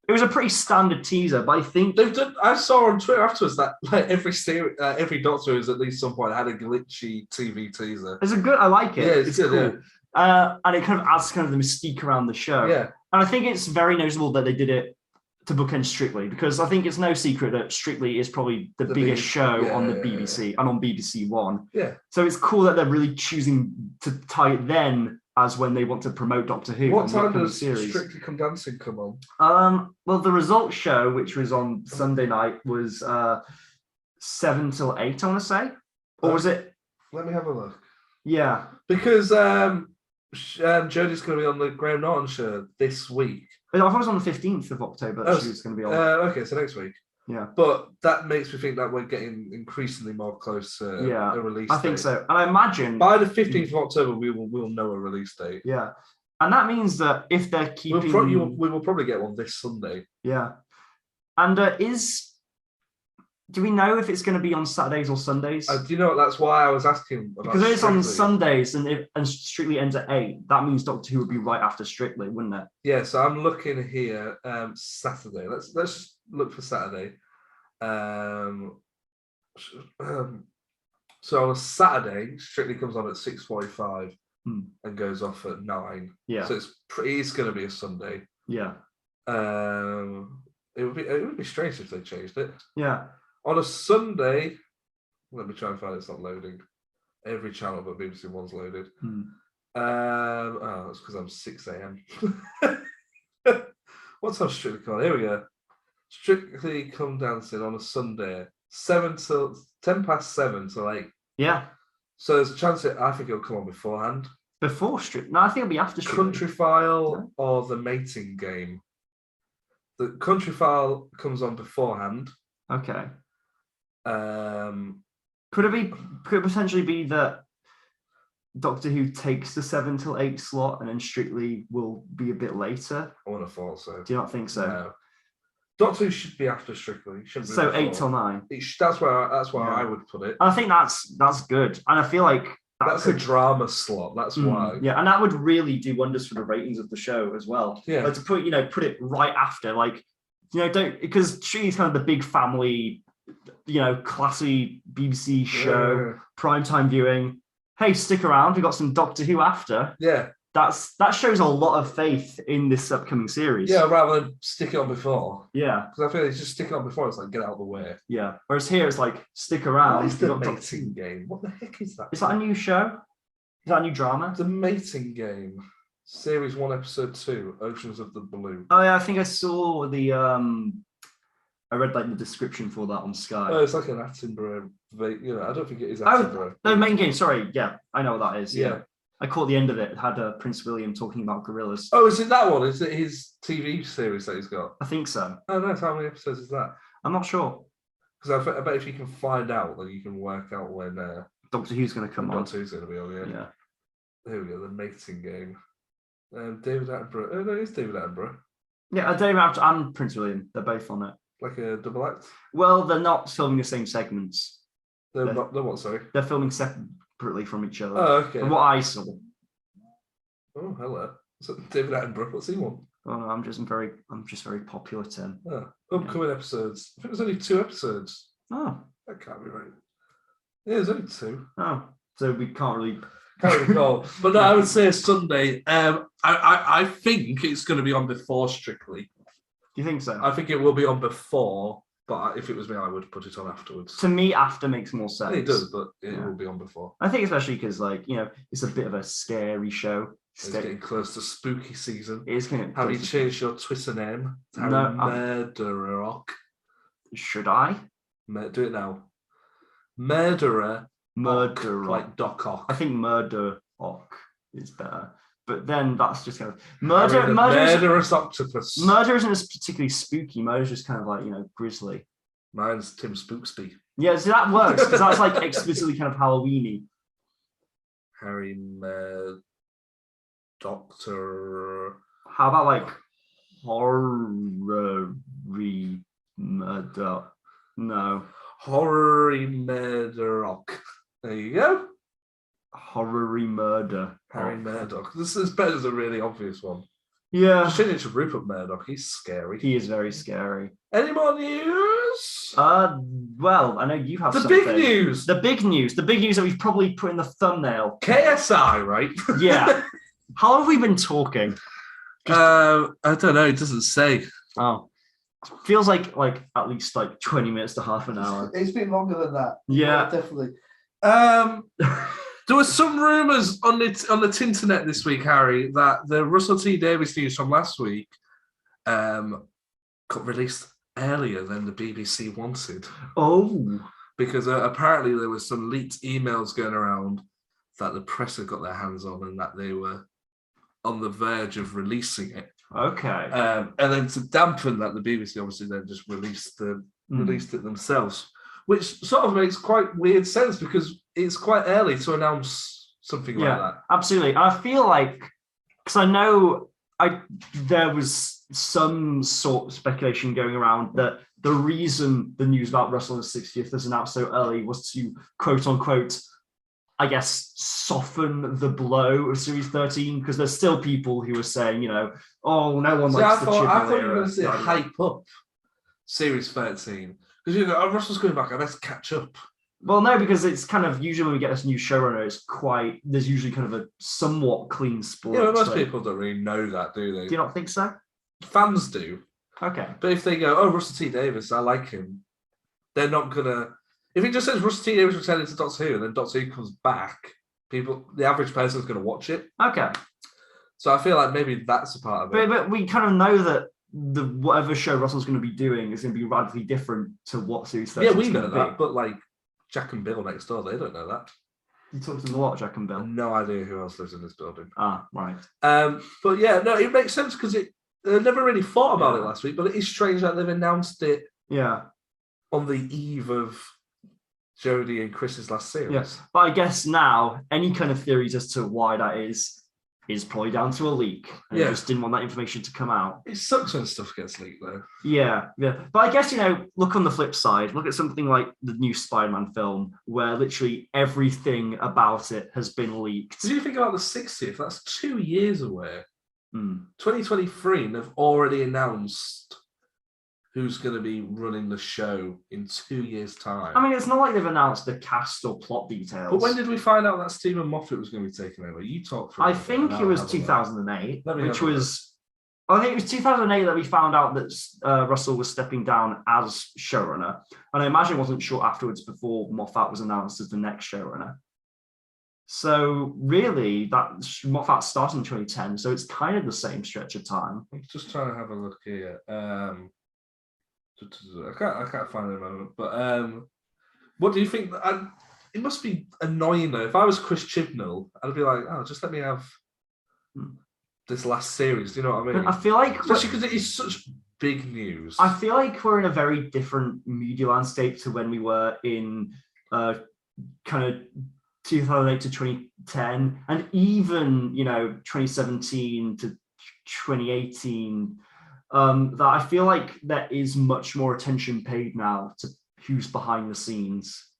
It was a pretty standard teaser, but I think... I saw on Twitter afterwards that like every Doctor has at least some point had a glitchy TV teaser. I like it. Yeah, it's good, cool. Yeah. And it kind of adds kind of the mystique around the show. Yeah. And I think it's very noticeable that they did it to bookend Strictly, because I think it's no secret that Strictly is probably the biggest show on the BBC and on BBC One. Yeah. So it's cool that they're really choosing to tie it then as when they want to promote Doctor Who. What and the time upcoming does series. Strictly Come Dancing come on? Well, the results show, which was on Sunday night, was 7 till 8, I want to say. Or was it? Let me have a look. Yeah. Because Jodie's going to be on the Graham Norton show this week. But I thought it was on the 15th of October that she was going to be on. Okay, so next week. Yeah. But that makes me think that we're getting increasingly more close to a release date. I think so. And I imagine by the 15th of October, we'll know a release date. Yeah. And that means that if they're keeping... we will probably get one this Sunday. Yeah. And do we know if it's going to be on Saturdays or Sundays? Do you know what? That's why I was asking about because if it's on Strictly. Sundays and Strictly ends at 8, that means Doctor Who would be right after Strictly, wouldn't it? Yeah, so I'm looking here. Saturday. Let's look for Saturday. So on a Saturday, Strictly comes on at 6:45 and goes off at 9. Yeah. So it's going to be a Sunday. Yeah. It would be strange if they changed it. Yeah. On a Sunday, let me try and find it. It's not loading. Every channel but BBC One's loaded. That's because I'm 6 a.m. What's our Strictly called? Here we go. Strictly Come Dancing on a Sunday, 10 past 7 till 8. Yeah. So there's a chance I think it'll come on beforehand. Before Strictly? No, I think it'll be after Strictly. Country File or The Mating Game. The Country File comes on beforehand. Okay. Could it potentially be that Doctor Who takes the 7 till 8 slot and then Strictly will be a bit later? I wouldn't have thought so. Do you not think so? No. Doctor Who should be after Strictly. So 8 till 9. That's where I would put it. And I think that's good. And I feel like that's a drama slot. That's why. Yeah, and that would really do wonders for the ratings of the show as well. Yeah. Like to put it right after, because Strictly's kind of the big family, classy BBC show, primetime viewing. Hey, stick around. We got some Doctor Who after. Yeah. That shows a lot of faith in this upcoming series. Yeah, rather than stick it on before. Yeah. Because I feel like just stick it on before, it's like get out of the way. Yeah. Whereas here it's like stick around. What is the Mating Game? What the heck is that? Is that a new show? Is that a new drama? The Mating Game. Series 1, Episode 2, Oceans of the Blue. Oh yeah, I think I saw I read the description for that on Sky. Oh, it's like an Attenborough. I don't think it is Attenborough. No, Mating Game. Sorry, yeah, I know what that is. Yeah. I caught the end of it. It had Prince William talking about gorillas. Oh, is it that one? Is it his TV series that he's got? I think so. Oh, nice. How many episodes is that? I'm not sure. Because I bet if you can find out, then you can work out when Doctor Who's going to come on. Doctor Who's going to be on, yeah. There we go, The Mating Game. David Attenborough. Oh, no, it's David Attenborough. Yeah, David Attenborough and Prince William. They're both on it. Like a double act? Well, they're not filming the same segments. They're what, sorry? They're filming separately from each other. Oh, okay. From what I saw. Oh, hello. So David Attenborough, what's he want? Oh no, I'm just very popular, Tim. Oh, upcoming episodes. I think there's only 2 episodes. Oh. That can't be right. Yeah, there's only 2. Oh. So we can't really recall. But no, I would say Sunday. I think it's going to be on before Strictly. Do you think so? I think it will be on before, but if it was me, I would put it on afterwards. To me, after makes more sense. It does, but it will be on before. I think especially because, it's a bit of a scary show. It's getting close to spooky season. It is getting Have you changed your Twitter name to Murderock? Should I? Do it now. Murderer. Like Doc Ock. I think Murderock is better. But then that's just kind of murderous octopus. Murder isn't as particularly spooky. Murder's just kind of grisly. Mine's Tim Spooksby. Yeah, so that works because that's explicitly kind of Halloweeny. Harry Doctor. How about horror murder? No. Horror Murderock. There you go. Horror murder. Harry Murdoch. This is better than a really obvious one. Yeah. Just change it to Rupert Murdoch. He's scary. He is very scary. Any more news? Well, I know you have the big news. The big news. The big news that we've probably put in the thumbnail. KSI, right? Yeah. How have we been talking? I don't know. It doesn't say. Oh. Feels like at least 20 minutes to half an hour. It's been longer than that. Yeah. Definitely. There were some rumours on the Tinternet this week, Harry, that the Russell T Davies news from last week got released earlier than the BBC wanted. Oh. Because apparently there was some leaked emails going around that the press had got their hands on and that they were on the verge of releasing it. Okay. And then to dampen that, the BBC obviously then just released it themselves, which sort of makes quite weird sense because it's quite early to announce something like that. Absolutely. I feel like, because I know there was some sort of speculation going around that the reason the news about Russell in the 60th was announced so early was to, quote unquote, I guess, soften the blow of Series 13, because there's still people who are saying, you know, oh, no one likes the Chibnall I thought you were era. going to say hype up Series 13. Because you go, oh, Russell's coming back, I better catch up. Well, no, because it's kind of, usually when we get this new showrunner, there's usually kind of a somewhat clean split. Yeah, but most people don't really know that, do they? Do you not think so? Fans do. Okay. But if they go, oh, Russell T Davies, I like him, they're not going to... If it just says Russell T Davies returning to Doctor Who and then Doctor Who comes back, the average person is going to watch it. Okay. So I feel like maybe that's a part of it. But we kind of know that whatever show Russell's going to be doing is going to be radically different to what Series 13 is. Yeah, we know that, but like Jack and Bill next door, they don't know that. You talk to them a lot, Jack and Bill. No idea who else lives in this building. Ah, right. But yeah, no, it makes sense because I never really thought about it last week, but it is strange that they've announced it on the eve of Jodie and Chris's last series. Yes, but I guess now any kind of theories as to why that is probably down to a leak. And I just didn't want that information to come out. It sucks when stuff gets leaked, though. Yeah. But I guess, look on the flip side. Look at something like the new Spider-Man film, where literally everything about it has been leaked. Did you think about the 60th? That's 2 years away. 2023, and they've already announced who's going to be running the show in 2 years' time. I mean, it's not like they've announced the cast or plot details. But when did we find out that Stephen Moffat was going to be taken over? You talked for I think it was 2008, which was... I think it was 2008 that we found out that Russell was stepping down as showrunner. And I imagine it wasn't short afterwards before Moffat was announced as the next showrunner. So really, that Moffat started in 2010, so it's kind of the same stretch of time. I'm just trying to have a look here. I can't find it at the moment. But what do you think? It must be annoying though. If I was Chris Chibnall, I'd be like, oh, just let me have this last series. Do you know what I mean? I feel like, especially because it is such big news. I feel like we're in a very different media landscape to when we were in kind of 2008 to 2010, and even 2017 to 2018. That I feel like there is much more attention paid now to who's behind the scenes.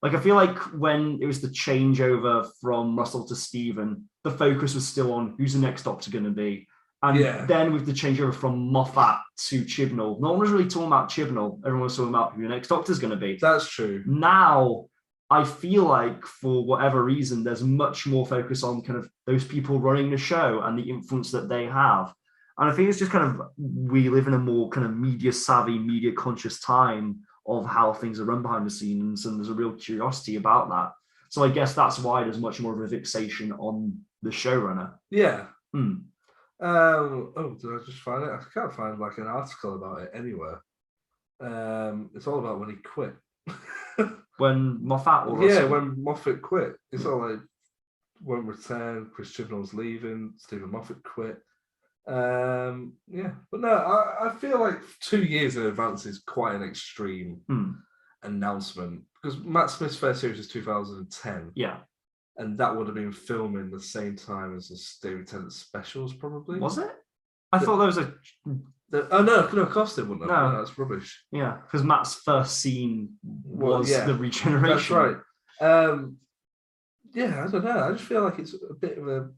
Like, I feel like when it was the changeover from Russell to Stephen, the focus was still on who's the next Doctor going to be. And then with the changeover from Moffat to Chibnall, no one was really talking about Chibnall. Everyone was talking about who the next Doctor's going to be. That's true. Now, I feel like for whatever reason, there's much more focus on kind of those people running the show and the influence that they have. And I think it's just kind of, we live in a more kind of media savvy, media conscious time of how things are run behind the scenes. And there's a real curiosity about that. So I guess that's why there's much more of a fixation on the showrunner. Yeah. Did I just find it? I can't find like an article about it anywhere. It's all about when he quit. When Moffat or Russell? When Moffat quit. It's all like, won't return, Chris Chibnall's leaving, Stephen Moffat quit. But no, I feel like 2 years in advance is quite an extreme announcement, because Matt Smith's first series is 2010. Yeah. And that would have been filming the same time as the David Tennant specials, probably. Was it? I thought there was a... no, of course they wouldn't have. No, that's rubbish. Yeah, because Matt's first scene was the regeneration. That's right. I don't know. I just feel like it's a bit of a,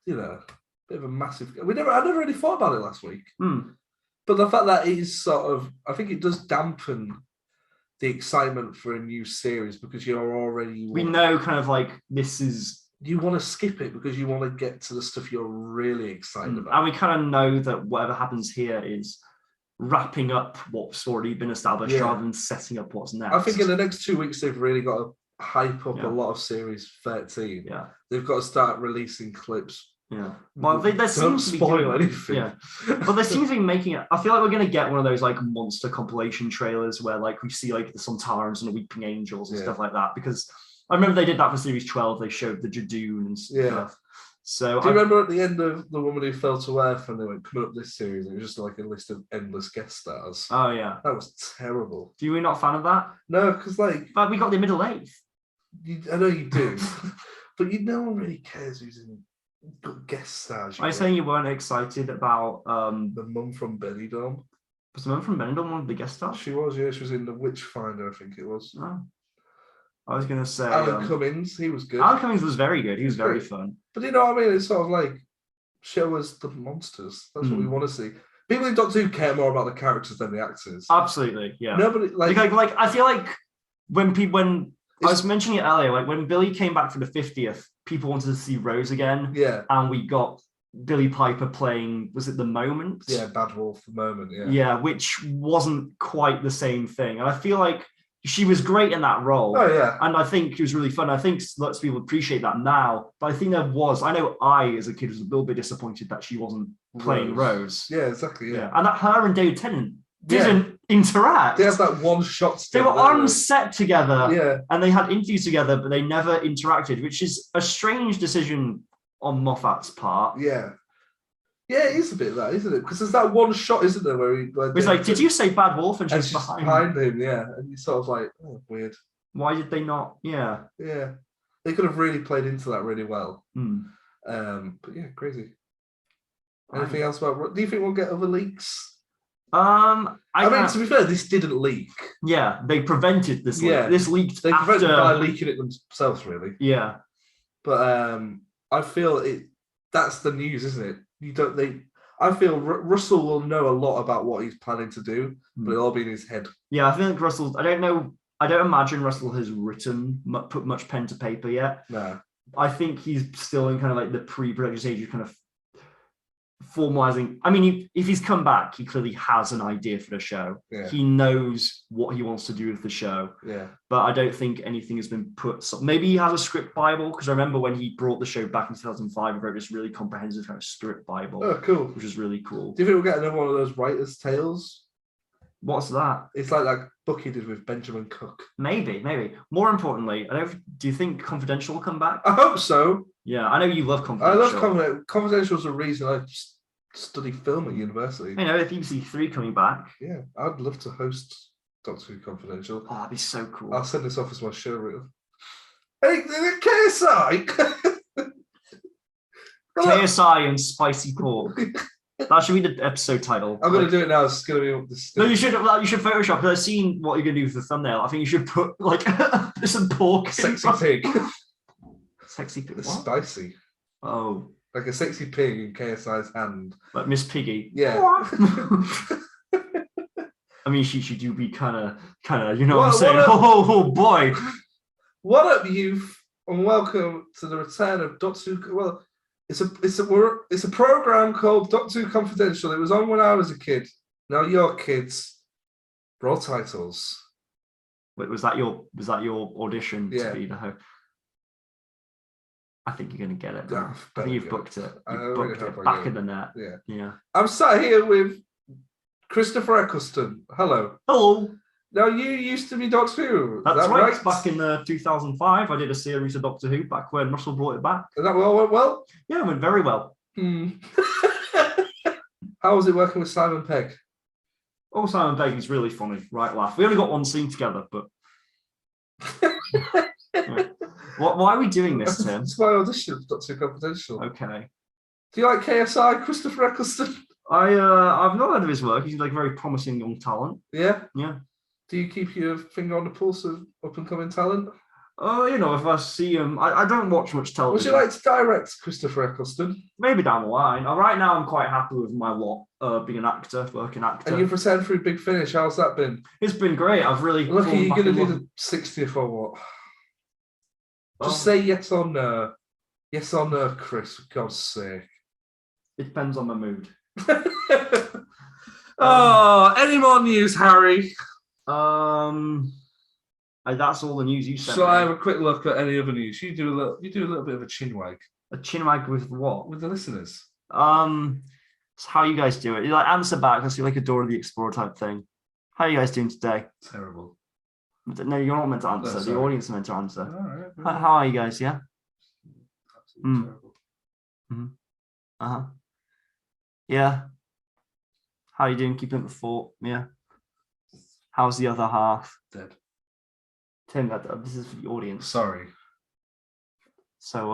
bit of a massive... I never really thought about it last week. But the fact that it is sort of... I think it does dampen the excitement for a new series, because you're already... We know kind of like this is... You want to skip it because you want to get to the stuff you're really excited about. And we kind of know that whatever happens here is wrapping up what's already been established rather than setting up what's next. I think in the next 2 weeks, they've really got to hype up Yeah. a lot of Series 13, Yeah. they've got to start releasing clips. Yeah. Well, there Don't seems to be spoil doing that. anything. Yeah. But they seem to be making it. I feel like we're going to get one of those like monster compilation trailers where like we see like the Sontarans and the Weeping Angels and stuff like that. Because I remember they did that for Series 12. They showed the Jadoon and stuff. So do you remember at the end of The Woman Who Fell to Earth and they went coming up this series? It was just like a list of endless guest stars. Oh yeah, that was terrible. Do you not a fan of that? No, because like, but we got the middle eighth. I know you do, but no one really cares who's in good guest stars. Are you saying you weren't excited about the mum from Benidorm? Was the mum from Benidorm one of the guest stars? She was, yeah. She was in The Witchfinder, I think it was. Oh. I was going to say... Alan Cummings, he was good. Alan Cummings was very good. He was very fun. But you know what I mean? It's sort of like, show us the monsters. That's what we want to see. People in Doctor Who care more about the characters than the actors. Absolutely, yeah. Nobody, like I feel like when I was mentioning it earlier, like when Billy came back for the 50th, people wanted to see Rose again. Yeah. And we got Billie Piper playing, was it The Moment? Yeah, Bad Wolf, The Moment, yeah. Yeah, which wasn't quite the same thing. And I feel like she was great in that role. Oh, yeah. And I think it was really fun. I think lots of people appreciate that now. But I think I know I, as a kid, was a little bit disappointed that she wasn't playing Rose. Yeah, exactly, yeah. And that her and David Tennant didn't interact. They had that one shot together. They were on set together. Yeah. And they had interviews together, but they never interacted, which is a strange decision on Moffat's part. Yeah. Yeah, it is a bit of that, isn't it? Because there's that one shot, isn't there, where it's like, did you say Bad Wolf? And she's behind him, yeah. And you're sort of like, oh, weird. Why did they not? Yeah. Yeah. They could have really played into that really well. But yeah, crazy. Anything else about... Do you think we'll get other leaks? I mean, to be fair, this didn't leak. Yeah, they prevented this leak. Yeah. This leaked They after... prevented by leaking it themselves, really. Yeah. But I feel that's the news, isn't it? I feel Russell will know a lot about what he's planning to do, but it'll all be in his head. Yeah, I think Russell, I don't imagine Russell has put much pen to paper yet. No. I think he's still in kind of like the pre-production stage of kind of formalizing. I mean, if he's come back, he clearly has an idea for the show. Yeah. He knows what he wants to do with the show. Yeah. But I don't think anything has been put. So maybe he has a script Bible, because I remember when he brought the show back in 2005, he wrote this really comprehensive kind of script Bible. Oh, cool. Which is really cool. Do you think we'll get another one of those writers' tales? What's that? It's like that book he did with Benjamin Cook. Maybe. More importantly, do you think Confidential will come back? I hope so. Yeah, I know you love Confidential. I love Confidential. Confidential is the reason I studied film at university. You know, if BBC 3 coming back. Yeah, I'd love to host Doctor Who Confidential. Oh, that'd be so cool. I'll send this off as my show reel. Hey, KSI! KSI and spicy pork. That should be the episode title. I'm going to do it now. It's going to be... No, you should Photoshop. Because I've seen what you're going to do for the thumbnail. I think you should put, like, some pork. Sexy pig. Sexy pig? What? Spicy. Oh. Like a sexy pig in KSI's hand. Like Miss Piggy. Yeah. I mean, she do be kind of, you know what I'm saying? Oh, boy. What up, youth? And welcome to the return of Doctor Who. Well... It's a program called Doctor Who Confidential. It was on when I was a kid. Now you're kids. Roll titles. Wait, was that your audition to be the host? I think you're going to get it. Oh, I think you've booked it. You've booked it. Back in the net. Yeah. I'm sat here with Christopher Eccleston. Hello. Hello. Now you used to be Doctor Who. That's right. Back in 2005, I did a series of Doctor Who back when Russell brought it back. And that went well? Yeah, it went very well. How was it working with Simon Pegg? Oh, Simon Pegg is really funny. Right laugh. We only got one scene together, but... Why are we doing this, Tim? It's my audition of Doctor Who Confidential. Okay. Do you like KSI, Christopher Eccleston? I've not heard of his work. He's like a very promising young talent. Yeah? Yeah. Do you keep your finger on the pulse of up-and-coming talent? Oh, you know, if I see him... I don't watch much television. Would you like to direct Christopher Eccleston? Maybe down the line. Right now, I'm quite happy with my lot, being an actor, working actor. And you've returned through Big Finish. How's that been? It's been great. I've really... Look, are you going to do the 60th or what? Just say yes or no. Yes or no, Chris, for God's sake. It depends on my mood. Any more news, Harry? I That's all the news you sent. Shall I have a quick look at any other news? You do a little bit of a chinwag. A chinwag with what? With the listeners. It's how you guys do it. You like answer back. Let's do like a Dora the Explorer type thing. How are you guys doing today? Terrible. No, you're not meant to answer. The audience is meant to answer. All right. How are you guys? Yeah. Absolutely terrible. Mm-hmm. Yeah. How are you doing? Keeping up the fort? Yeah. How's the other half? Dead. Tim, this is for the audience. Sorry. So,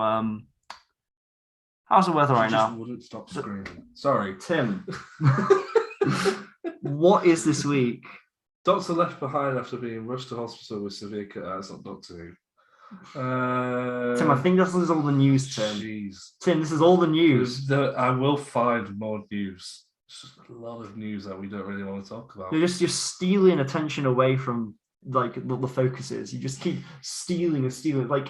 how's the weather right now? Wouldn't stop screaming. Sorry. Tim, what is this week? Doctor left behind after being rushed to hospital with severe it's not Doctor Who. Tim, I think this is all the news, Tim. Jeez. Tim, this is all the news. I will find more news. It's just a lot of news that we don't really want to talk about. You're stealing attention away from like what the focus is. You just keep stealing and stealing. Like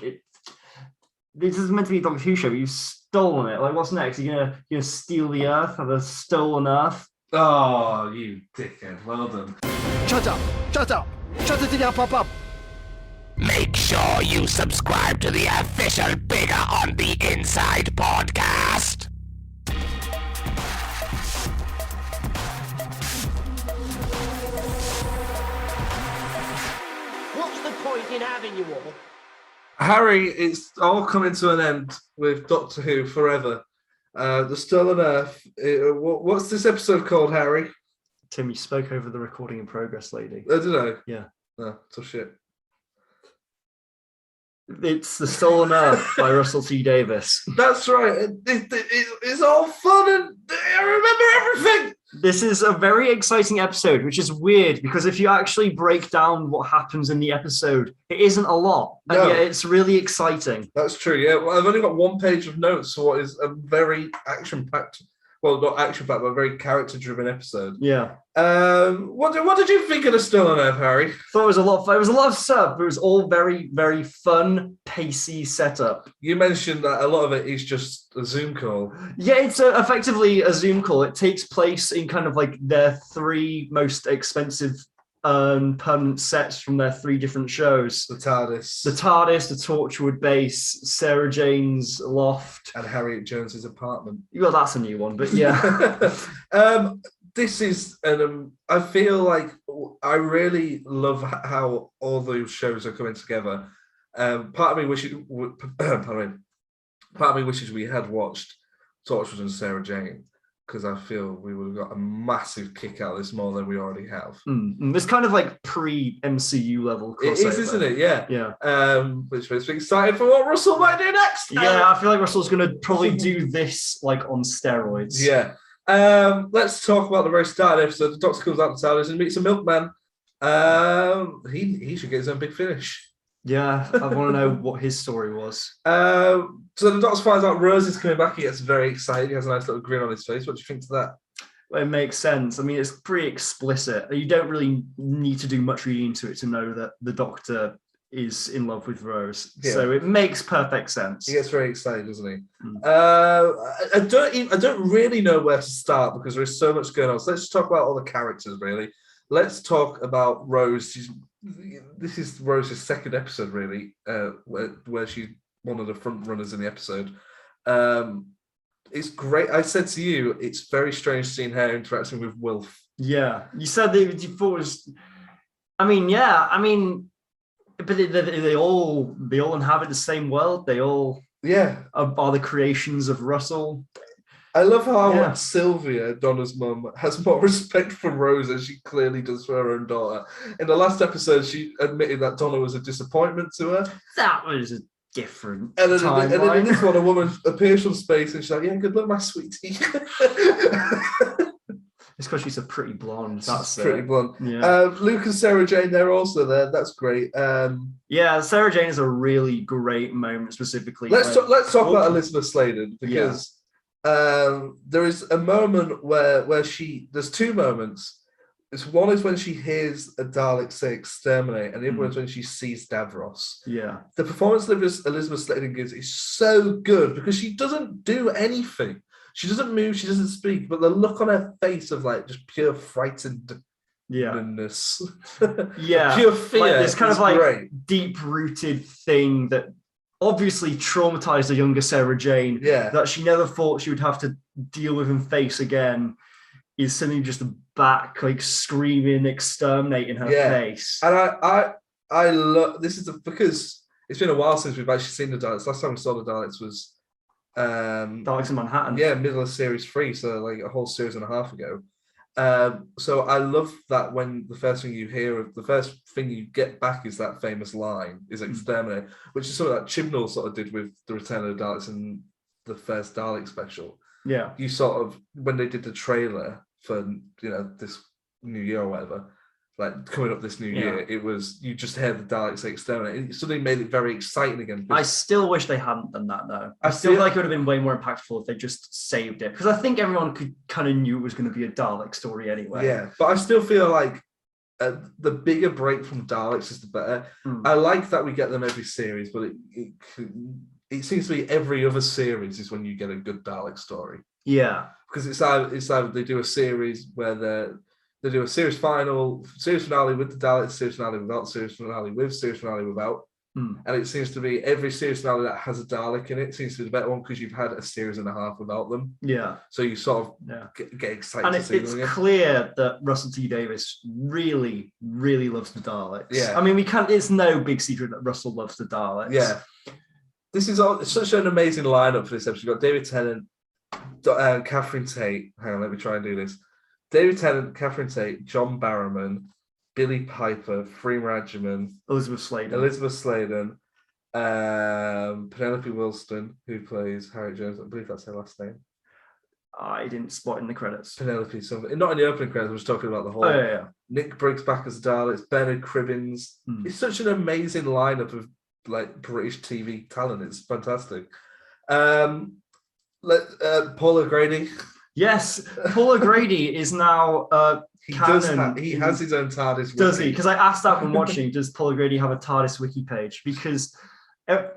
this is meant to be a Doctor Who show, but you've stolen it. Like, what's next? You're gonna steal the Earth? Have a stolen Earth? Oh, you dickhead! Well done. Shut up! Shut up! Shut it down, pop up! Make sure you subscribe to the official Bigger on the Inside podcast. What's the point in having you all? Harry, it's all coming to an end with Doctor Who forever. The Stolen Earth. What's this episode called, Harry? Tim, you spoke over the recording in progress, lady. Oh, did I? Yeah. No, tough shit. It's The Stolen Earth by Russell T Davies. That's right. It's all fun and I remember everything. This is a very exciting episode, which is weird because if you actually break down what happens in the episode, it isn't a lot. And yet it's really exciting. That's true, yeah. Well, I've only got one page of notes for what is a very action-packed, well, not action-packed, but a very character-driven episode. Yeah. What did you think of The Stolen Earth, Harry? I thought it was a lot of fun. It was a lot of setup. It was all very, very fun, pacey setup. You mentioned that a lot of it is just a Zoom call. Yeah, it's effectively a Zoom call. It takes place in kind of like their three most expensive permanent sets from their three different shows. The TARDIS. The Torchwood Base, Sarah Jane's loft. And Harriet Jones's apartment. Well, that's a new one, but yeah. This is, I feel like I really love how all those shows are coming together. Part of me wishes we had watched Torchwood and Sarah Jane, because I feel we would have got a massive kick out of this more than we already have. It's kind of like pre-MCU level crossover. It is, isn't it? Yeah. Yeah. Which makes me excited for what Russell might do next. Yeah, I feel like Russell's going to probably do this like on steroids. Yeah. Let's talk about the very start of the episode. The Doctor comes out to TARDIS and meets a milkman. He should get his own big finish. Yeah, I want to know what his story was. So the Doctor finds out Rose is coming back. He gets very excited. He has a nice little grin on his face. What do you think to that? Well, it makes sense. I mean, it's pretty explicit. You don't really need to do much reading into it to know that the Doctor is in love with Rose. Yeah. So it makes perfect sense. He gets very excited, doesn't he? I don't really know where to start because there is so much going on. So let's just talk about all the characters, really. Let's talk about Rose. This is Rose's second episode, really, where she's one of the front runners in the episode. It's great. I said to you, it's very strange seeing her interacting with Wilf. Yeah, you said that you thought it was. I mean, yeah, I mean, but they all inhabit the same world. They all are the creations of Russell. I love how Sylvia, Donna's mum, has more respect for Rose as she clearly does for her own daughter. In the last episode, she admitted that Donna was a disappointment to her. That was a different timeline. And then in this one, a woman appears from space and she's like, yeah, good luck, my sweetie. It's because she's a pretty blonde. That's pretty blonde. Yeah. Luke and Sarah Jane, they're also there. That's great. Yeah, Sarah Jane is a really great moment specifically. Let's talk about Elizabeth Sladen because... there is a moment where there's two moments. One is when she hears a Dalek say exterminate, and the other one is when she sees Davros. Yeah. The performance that Elizabeth Sladen gives is so good because she doesn't do anything. She doesn't move, she doesn't speak, but the look on her face of like just pure frightened Yeah. numbness. Yeah. Pure fear. Like this kind is of like great. deep-rooted thing that obviously traumatized the younger Sarah Jane. Yeah. That she never thought she would have to deal with and face again. Is suddenly just back, like screaming, exterminate in her face. And I love this is because it's been a while since we've actually seen the Daleks. Last time we saw the Daleks was Daleks in Manhattan. Yeah, middle of series 3, so like a whole series and a half ago. So I love that when the first thing you get back is that famous line, is exterminate, which is something that Chibnall sort of did with the Return of the Daleks in the first Dalek special. Yeah. You sort of, when they did the trailer for, this new year or whatever, like coming up this new year, it was, you just heard the Daleks say exterminate. It suddenly made it very exciting again. I still wish they hadn't done that though. I still feel like it would have been way more impactful if they just saved it. Because I think everyone kind of knew it was going to be a Dalek story anyway. Yeah, but I still feel like the bigger break from Daleks is the better. I like that we get them every series, but it seems to be every other series is when you get a good Dalek story. Yeah. Because it's either they do a series where they do a series finale with the Daleks, series finale without, series finale with, series finale without. And it seems to be every series finale that has a Dalek in it seems to be the better one because you've had a series and a half without them. Yeah. So you sort of get excited and to see them it's again. Clear that Russell T Davies really, really loves the Daleks. Yeah. I mean, it's no big secret that Russell loves the Daleks. Yeah. This is such an amazing lineup for this episode. You've got David Tennant, Catherine Tate. Hang on, let me try and do this. David Tennant, Catherine Tate, John Barrowman, Billie Piper, Freema Agyeman, Elizabeth Sladen, Penelope Wilston, who plays Harriet Jones. I believe that's her last name. I didn't spot in the credits. Penelope something. Not in the opening credits, I was talking about the whole. Oh, yeah. Nick Briggs back as Daleks, Bernard Cribbins. It's such an amazing lineup of like British TV talent. It's fantastic. Paul O'Grady. Yes, Paul O'Grady is now canon. He has his own TARDIS. Does he? Because I asked that when watching, does Paul O'Grady have a TARDIS wiki page? Because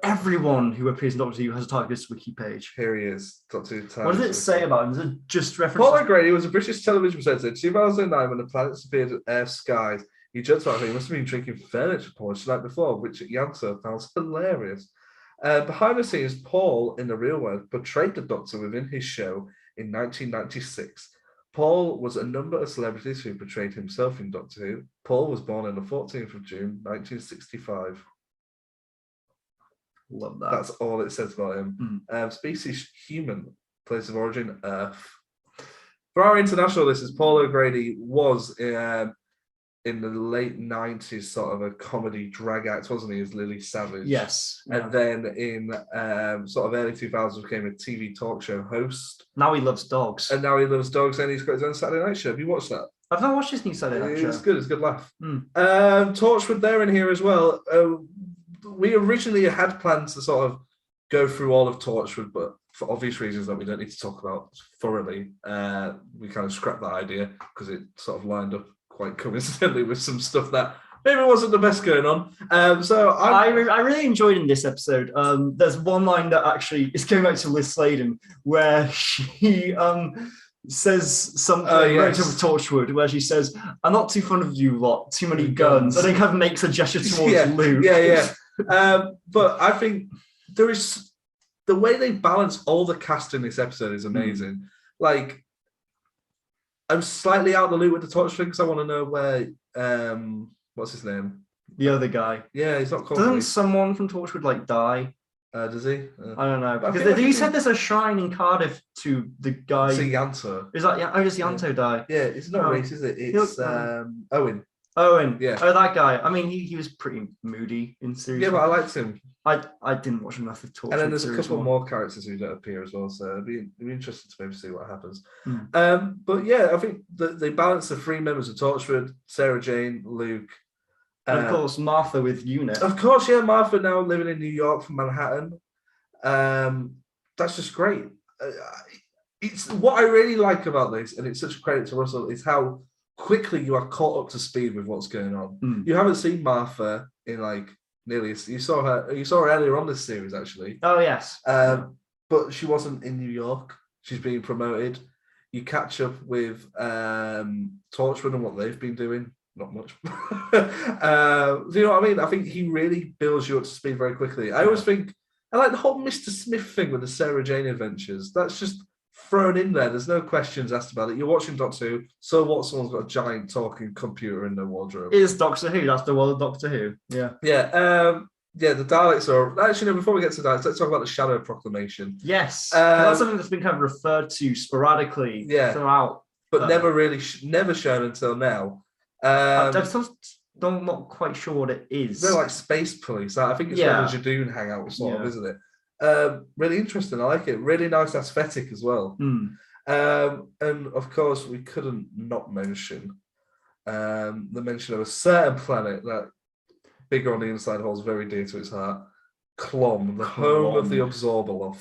everyone who appears in Doctor Who has a TARDIS wiki page. Here he is, Doctor Who TARDIS. What does it say about him? Is it just reference? Paul O'Grady was a British television presenter in 2009 when the planets appeared at Earth's skies. He judged about he must have been drinking furniture porridge the night before, which Yanto found hilarious. Behind the scenes, Paul, in the real world, portrayed the Doctor within his show in 1996. Paul was a number of celebrities who portrayed himself in Doctor Who. Paul was born on the 14th of June, 1965. Love that. That's all it says about him. Species human, place of origin Earth. For our international listeners, Paul O'Grady was in the late 90s sort of a comedy drag act, wasn't he, as Lily Savage? Yes. And then in sort of early 2000s became a TV talk show host. Now he loves dogs. And now he loves dogs and he's got his own Saturday night show. Have you watched that? I've not watched his new Saturday night show. It's good, it's a good laugh. Torchwood, they're in here as well. We originally had plans to sort of go through all of Torchwood, but for obvious reasons that we don't need to talk about thoroughly, we kind of scrapped that idea because it sort of lined up quite coincidentally with some stuff that maybe wasn't the best going on. I really enjoyed in this episode. There's one line that actually is going back to Liz Sladen where she says something relative to Torchwood, where she says, "I'm not too fond of you lot, too many guns." And then kind of makes a gesture towards Luke. But I think there is the way they balance all the cast in this episode is amazing. Like, I'm slightly out of the loop with the Torch thing because I want to know where what's his name? The other guy. Yeah, he's not called. Doesn't someone from Torchwood die? Does he? I don't know. Because you said there's a shrine in Cardiff to the guy. It's a Yanto. Is that does Yanto die? Yeah, it's not Reese, is it? It's Owen. Owen. Yeah. Oh, that guy. I mean, he was pretty moody in series. Yeah, but I liked him. I didn't watch enough of Torchwood. And then there's a couple more characters who don't appear as well, so it'd be interesting to maybe see what happens. But yeah, I think they balance the three members of Torchwood: Sarah Jane, Luke, and of course Martha with UNIT. Of course, yeah, Martha now living in New York from Manhattan. That's just great. It's what I really like about this, and it's such a credit to Russell, is how quickly you are caught up to speed with what's going on. You haven't seen Martha in like nearly. You saw her earlier on this series actually. Oh yes. But she wasn't in New York. She's being promoted. You catch up with Torchwood and what they've been doing. Not much. Do you know what I mean? I think he really builds you up to speed very quickly. I always think, I like the whole Mr. Smith thing with the Sarah Jane adventures. That's just thrown in there. There's no questions asked about it. You're watching Doctor Who, so what? Someone's got a giant talking computer in their wardrobe. It is Doctor Who. That's the world of Doctor Who. Yeah. Yeah. Yeah, the Daleks are... Actually, no, before we get to Daleks, let's talk about the Shadow Proclamation. Yes. That's something that's been kind of referred to sporadically throughout. But never really... never shown until now. I'm still not quite sure what it is. They're like space police. I think it's where the Jadoon hang out, sort of, isn't it? Really interesting. I like it. Really nice aesthetic as well. And of course, we couldn't not mention the mention of a certain planet that Bigger on the Inside holds very dear to its heart. Clom, the home of the Absorbaloff,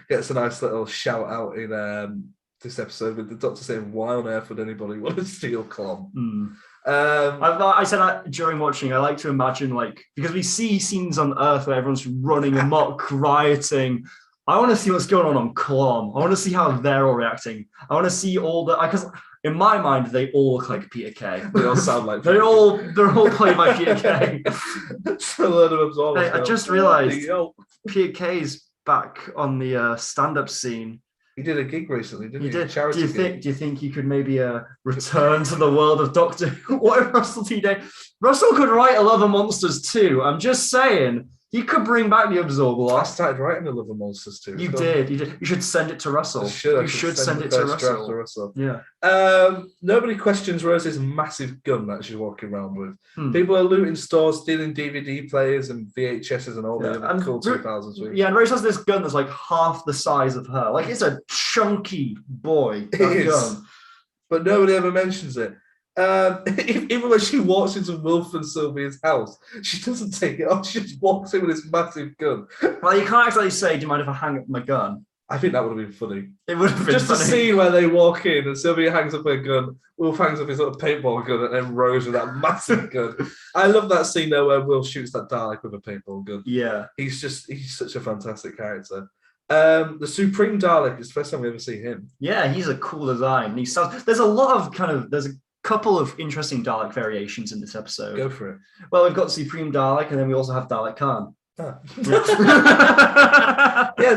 gets a nice little shout out in this episode with the Doctor saying, "Why on earth would anybody want to steal Clom?" I said that during watching. I like to imagine, like, because we see scenes on Earth where everyone's running amok, rioting. I want to see what's going on Clom. I want to see how they're all reacting. I want to see all the, because in my mind they all look like Peter Kay. They all sound like they're all played by Peter Kay. It's a load of absorbers. I just realised Peter Kay's back on the stand-up scene. He did a gig recently, didn't he? Did. Charity Do you think he could maybe return to the world of Doctor Who? What if Russell T Davies? Russell could write a Love of Monsters too. I'm just saying. He could bring back the Absorbaloff. I started writing the Love of Monsters too. You did. You should send it to Russell. You should send it to Russell. Yeah. Nobody questions Rose's massive gun that she's walking around with. People are looting stores, stealing DVD players and VHSs and all the other cool 2000s. Yeah, and Rose has this gun that's like half the size of her. Like, it's a chunky boy. It is. Gun. But nobody ever mentions it. Even when she walks into Wilf and Sylvia's house, she doesn't take it off. She just walks in with this massive gun. Well, you can't actually say, "Do you mind if I hang up my gun?" I think that would have been funny. It would have been just funny. a scene where they walk in and Sylvia hangs up her gun, Wilf hangs up his little paintball gun, and then Rose with that massive gun. I love that scene though where Will shoots that Dalek with a paintball gun. Yeah, he's such a fantastic character. The Supreme Dalek is the first time we ever see him. Yeah, he's a cool design. There's a couple of interesting Dalek variations in this episode. Go for it. Well, we've got Supreme Dalek, and then we also have Dalek Khan. Yeah,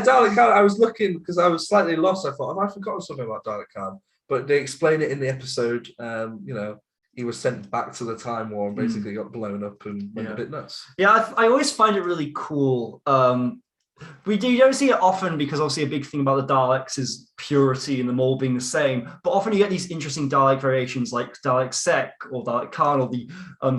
Dalek Khan. I was looking because I was slightly lost. I thought, have I forgotten something about Dalek Khan? But they explain it in the episode. He was sent back to the Time War and basically got blown up and went a bit nuts. Yeah, I always find it really cool. You don't see it often because obviously a big thing about the Daleks is purity and them all being the same. But often you get these interesting Dalek variations like Dalek Sec or Dalek Khan or the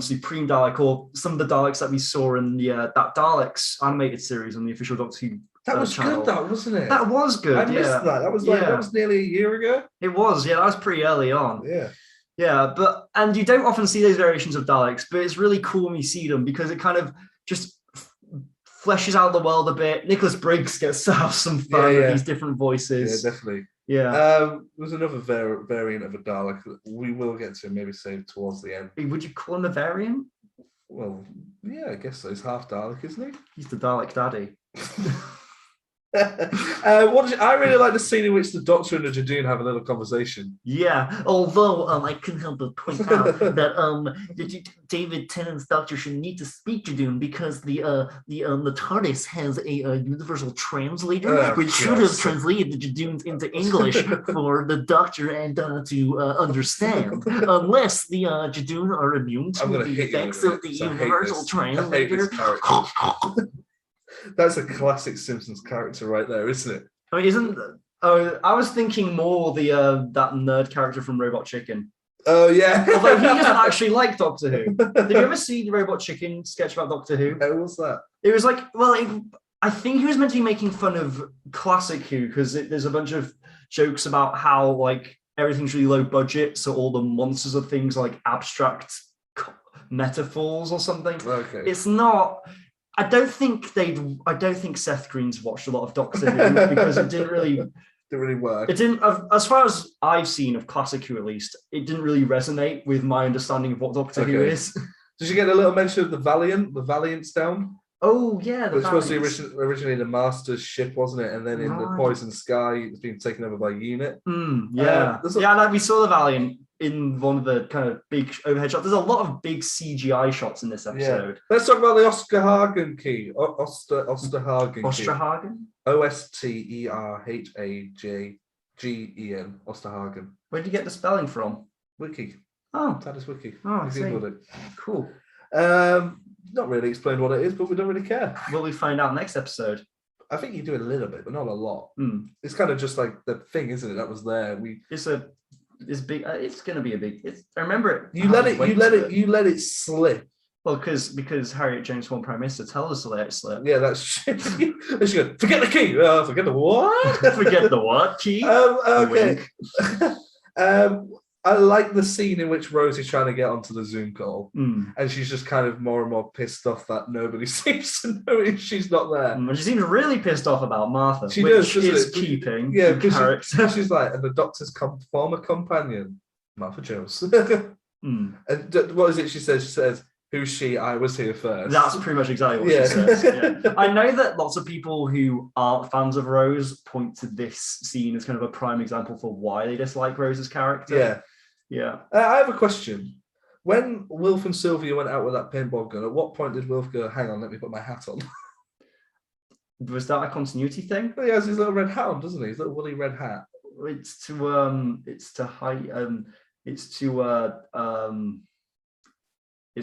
Supreme Dalek or some of the Daleks that we saw in the that Daleks animated series on the official Doctor Who. That was channel. Good, that wasn't it? That was good. I missed that. That was that was nearly a year ago. It was, that was pretty early on. Yeah. Yeah, and you don't often see those variations of Daleks, but it's really cool when you see them because it kind of just fleshes out the world a bit. Nicholas Briggs gets to have some fun with these different voices. Yeah, definitely. Yeah. There's another variant of a Dalek that we will get to maybe say towards the end. Would you call him a variant? Well, yeah, I guess so. He's half Dalek, isn't he? He's the Dalek daddy. I really like the scene in which the Doctor and the Jadoon have a little conversation. Yeah, although I couldn't help but point out that David Tennant's Doctor should need to speak Jadoon because the TARDIS has a universal translator which should have translated the Jadoons into English for the Doctor and to understand, unless the Jadoon are immune to the effects of the universal translator. That's a classic Simpsons character right there, isn't it? I mean, I was thinking more that nerd character from Robot Chicken. Oh, yeah. Although he doesn't actually like Doctor Who. Did you ever see the Robot Chicken sketch about Doctor Who? What was that? It was like, I think he was meant to be making fun of classic Who because there's a bunch of jokes about how like everything's really low budget, so all the monsters are things like abstract metaphors or something. Okay. It's not. I don't think Seth Green's watched a lot of Doctor Who because it didn't really work. It didn't, as far as I've seen of classic Who at least, it didn't really resonate with my understanding of what Doctor Who is. Did you get a little mention of the Valiant's down? Oh yeah, Which was Davies. originally the Master's ship, wasn't it? And then in the Right. Poison Sky, it's been taken over by Unit. Yeah, there's a- yeah. Like we saw the Valiant in one of the kind of big overhead shots. There's a lot of big CGI shots in this episode. Let's talk about the Osterhagen key. Osterhagen key. Osterhagen. Osterhagen. Osterhagen. Where did you get the spelling from? Wiki. Oh, That is Wiki. Oh, I You see. Googled it. Cool. Not really explained what it is, but we don't really care. Will we find out next episode? I think you do a little bit, but not a lot. Hmm. It's kind of just like the thing, isn't it? That was there. It's big. It's going to be a big. I remember it. You let it slip. Well, because Harriet James, former Prime Minister, tells us to let it slip. Yeah, that's shit. She goes, forget the key. Forget the what? Forget the what key? Okay. I like the scene in which Rose is trying to get onto the Zoom call, and she's just kind of more and more pissed off that nobody seems to notice she's not there. She seems really pissed off about Martha, She which does, is it? keeping Yeah, the character. she's like, and the Doctor's former companion, Martha Jones. And what is it she says? She says, "Who's she? I was here first." That's pretty much exactly what she says. Yeah. I know that lots of people who aren't fans of Rose point to this scene as kind of a prime example for why they dislike Rose's character. Yeah. Yeah. I have a question. When Wilf and Sylvia went out with that paintball gun, at what point did Wilf go, "Hang on, let me put my hat on"? Was that a continuity thing? He has his little red hat, doesn't he? His little woolly red hat. It's to hide. It's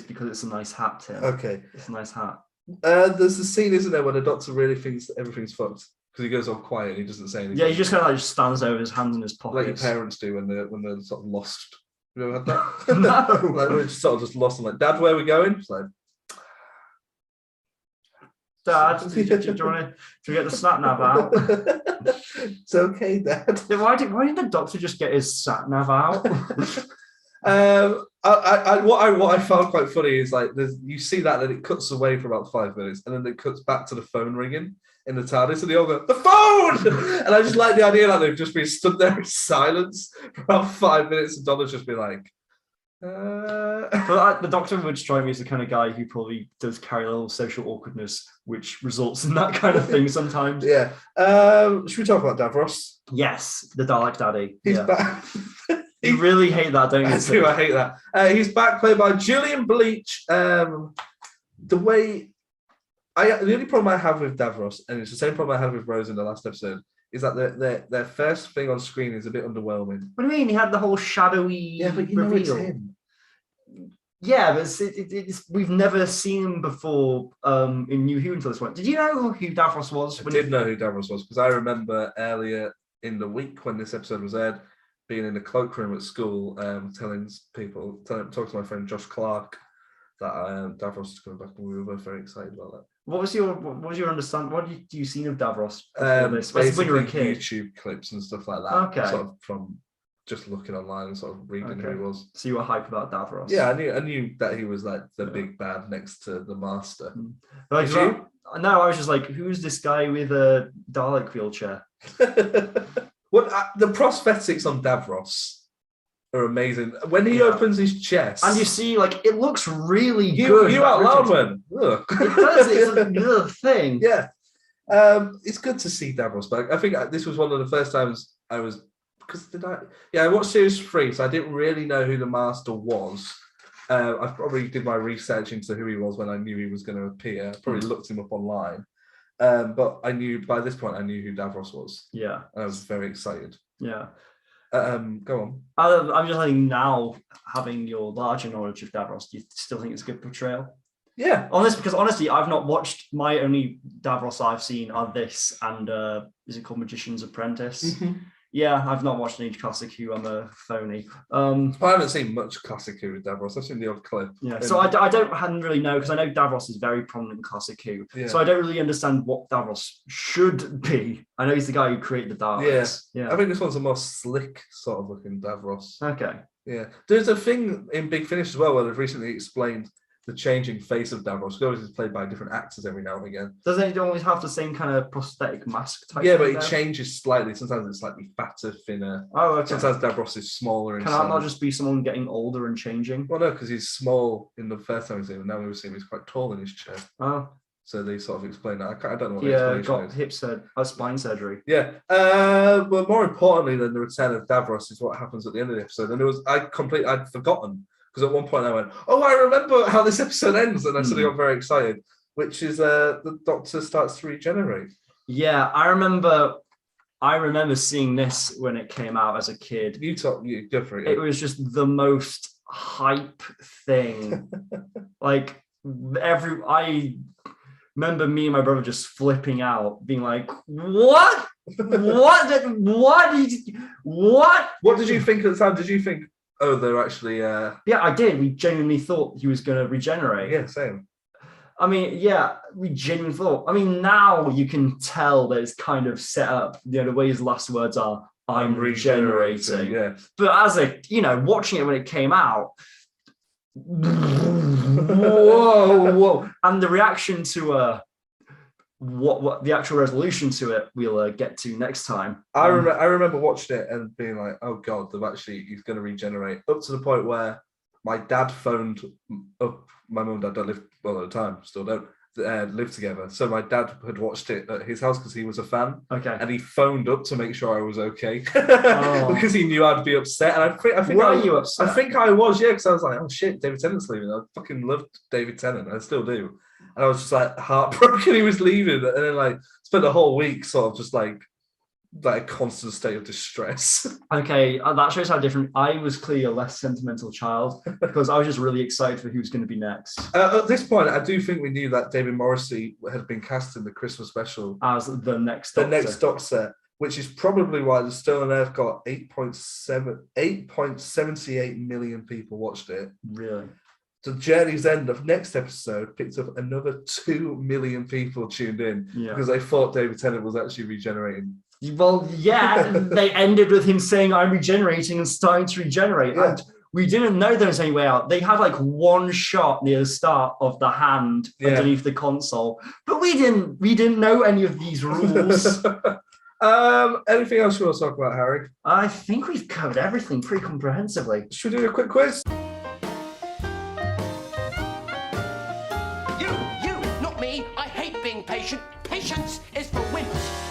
because it's a nice hat, Tim. Okay. It's a nice hat. There's a scene, isn't there, where the Doctor really thinks that everything's fucked because he goes all quiet and he doesn't say anything. Yeah, he just kind of like stands there with his hands in his pockets. Like your parents do when they're sort of lost. You ever had that? No. Like we're sort of just lost and like, "Dad, where are we going?" It's like, Dad, do you want to get the sat nav out? It's okay, Dad. Why did the Doctor just get his sat nav out? What I found quite funny is like you see that, then it cuts away for about 5 minutes, and then it cuts back to the phone ringing in the TARDIS, and they all go, "The phone!" And I just like the idea that they've just been stood there in silence for about 5 minutes, and Donna's just been like, But the Doctor would strike me as the kind of guy who probably does carry a little social awkwardness, which results in that kind of thing sometimes. Yeah. Should we talk about Davros? Yes, the Dalek Daddy. He's back. You really hate that, don't you? I do. I hate that. He's back, played by Julian Bleach. The only problem I have with Davros, and it's the same problem I had with Rose in the last episode, is that their first thing on screen is a bit underwhelming. What do you mean? He had the whole shadowy But you know it's reveal. him. Yeah, but we've never seen him before in New Who until this point. Did you know who Davros was? I did know who Davros was because I remember earlier in the week when this episode was aired, being in the cloakroom at school, talking to my friend Josh Clark that Davros is coming back, and we were both very excited about that. What was your understanding? What do you seen of Davros before this? When you were a kid? YouTube clips and stuff like that. Okay. Sort of from just looking online and sort of reading who he was. So you were hyped about Davros? Yeah, I knew that he was like the big bad next to the Master. Like, Did you? No, I was just like, who's this guy with a Dalek wheelchair? The prosthetics on Davros are amazing. When he opens his chest, and you see, like, it looks really good. You out loud went, look. It does. It's a little thing. Yeah. It's good to see Davros back. I think this was one of the first times I was, because I watched series 3, so I didn't really know who the Master was. I probably did my research into who he was when I knew he was going to appear. Probably looked him up online. But by this point, I knew who Davros was. Yeah. And I was very excited. Yeah. Go on. I'm just like, now, having your larger knowledge of Davros, do you still think it's a good portrayal? Yeah. Because honestly, I've not watched, my only Davros I've seen are this and is it called Magician's Apprentice? Mm-hmm. Yeah, I've not watched any Classic Who. I'm a phony. I haven't seen much Classic Who with Davros. I've seen the odd clip. Yeah, so I hadn't really know, because I know Davros is very prominent in Classic Who. Yeah. So I don't really understand what Davros should be. I know he's the guy who created the Daleks. Yeah. I think this one's a more slick sort of looking Davros. Okay. Yeah. There's a thing in Big Finish as well where they've recently explained the changing face of Davros. Because it's played by different actors every now and again. Doesn't it always have the same kind of prosthetic mask type? Yeah, but thing it there? changes slightly. Sometimes it's slightly fatter, thinner. Oh, okay. Sometimes Davros is smaller. Can that not just be someone getting older and changing? Well, no, because he's small in the first time we see him. Now we see him, he's quite tall in his chair. Oh, So they sort of explain that. I don't know what the Yeah, explanation got spine surgery. Yeah. But more importantly than the return of Davros is what happens at the end of the episode. And I'd forgotten. Because at one point I went, oh, I remember how this episode ends. And I suddenly got very excited, which is the Doctor starts to regenerate. Yeah, I remember seeing this when it came out as a kid. You go for it. It was just the most hype thing. Like I remember me and my brother just flipping out, being like, "What? What? What did you think at the time? Did you think, oh, they're actually? Yeah, I did. We genuinely thought he was going to regenerate. Yeah, same. I mean, yeah, we genuinely thought. I mean, now you can tell that it's kind of set up. The way his last words are, "I'm regenerating." Yeah. But as watching it when it came out, whoa, and the reaction to what the actual resolution to it, we'll get to next time. I remember watching it and being like, oh god, he's going to regenerate, up to the point where my dad phoned up. My mum and dad don't live, well, at the time, still don't live together. So my dad had watched it at his house because he was a fan. Okay. And he phoned up to make sure I was okay because he knew I'd be upset. And I think were you upset? I think I was, yeah, because I was like, oh shit, David Tennant's leaving. I fucking loved David Tennant. I still do. And I was just like heartbroken he was leaving. And then spent a whole week sort of just like a constant state of distress. Okay, that shows how different. I was clearly a less sentimental child because I was just really excited for who's going to be next. At this point, I do think we knew that David Morrissey had been cast in the Christmas special as the next Doctor. Which is probably why the Still on Earth got 8.78 million people watched it. Really? The Journey's End of next episode picked up another 2 million people tuned in because they thought David Tennant was actually regenerating. Well, yeah, they ended with him saying, "I'm regenerating," and starting to regenerate. Yeah. And we didn't know there was any way out. They had one shot near the start of the hand underneath the console, but we didn't know any of these rules. Anything else you want to talk about, Harry? I think we've covered everything pretty comprehensively. Should we do a quick quiz? You, not me. I hate being patient. Patience is for wimps.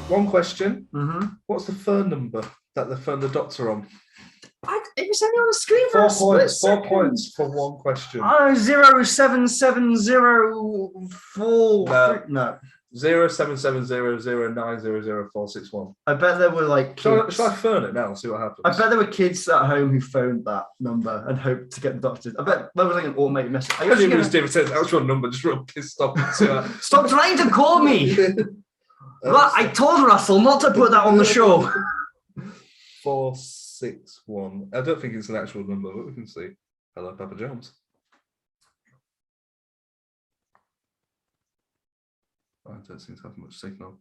One question. Mm-hmm. What's the phone number that they phoned the Doctor on? It was only on the screen for 4 points. 4 points for one question. 07704. No. 07700900461. I bet there were kids. Shall I phone it now and see what happens? I bet there were kids at home who phoned that number and hoped to get the Doctor. I bet there was an automated message. I think it was David Tennant's actual number, just real pissed off. Stop trying to call me! I told Russell not to put that on the show. 461. I don't think it's an actual number, but we can see. Hello, Papa Jones. I don't seem to have much signal.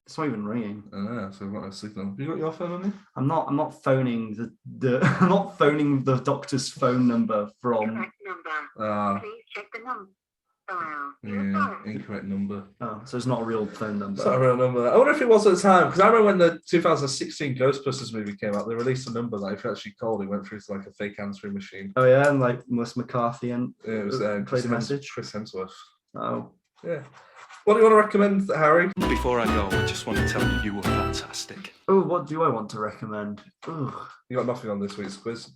It's not even ringing. So we've got no signal. Have you got your phone on you? I'm not phoning I'm not phoning the Doctor's phone number from. Correct number. Please check the number. Incorrect number. Oh, so it's not a real phone number. It's not a real number. I wonder if it was at the time, because I remember when the 2016 Ghostbusters movie came out, they released a number that if you actually called, it went through to a fake answering machine. Oh yeah, and Melissa McCarthy and it was played a message. Chris Hemsworth. Oh yeah. What do you want to recommend, Harry? Before I go, I just want to tell you were fantastic. Oh, what do I want to recommend? Ugh. You got nothing on this week's quiz.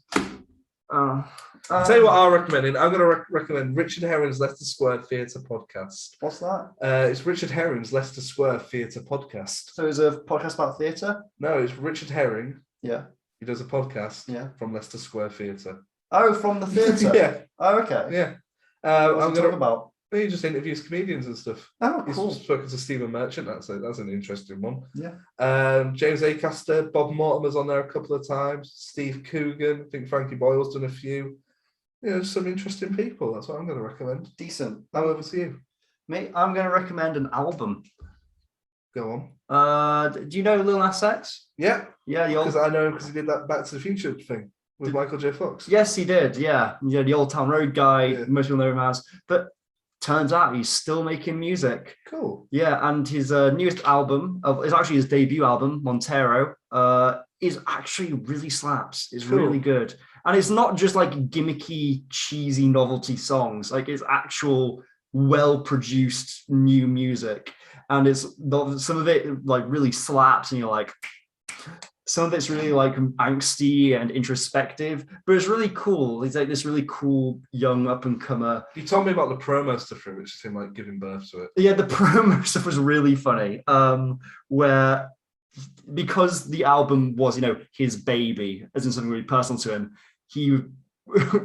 I'll tell you what I'm recommending. I'm going to recommend Richard Herring's Leicester Square Theatre podcast. What's that? It's Richard Herring's Leicester Square Theatre podcast. So is it a podcast about theatre? No, it's Richard Herring. Yeah. He does a podcast from Leicester Square Theatre. Oh, from the theatre? Yeah. Oh, okay. Yeah. What's he talking about? He just interviews comedians and stuff. Oh, cool. He's spoken to Stephen Merchant. That's an interesting one. Yeah. James Acaster, Bob Mortimer's on there a couple of times. Steve Coogan. I think Frankie Boyle's done a few. Just some interesting people. That's what I'm going to recommend. Decent. Now over to you. Mate, I'm going to recommend an album. Go on. Do you know Lil Nas X? Yeah. Yeah, because I know because he did that Back to the Future thing with Michael J. Fox. Yes, he did. Yeah. The Old Town Road guy. Most people know him as. But turns out he's still making music. Cool. Yeah, and his newest album, is actually his debut album, Montero, is actually really slaps. It's really good. And it's not just like gimmicky, cheesy novelty songs. Like it's actual well-produced new music. And it's some of it like really slaps and you're like, some of it's really like angsty and introspective, but it's really cool. He's like this really cool young up and comer. You told me about the promo stuff for it, which is him like giving birth to it. Yeah, the promo stuff was really funny. Where because the album was, his baby, as in something really personal to him, he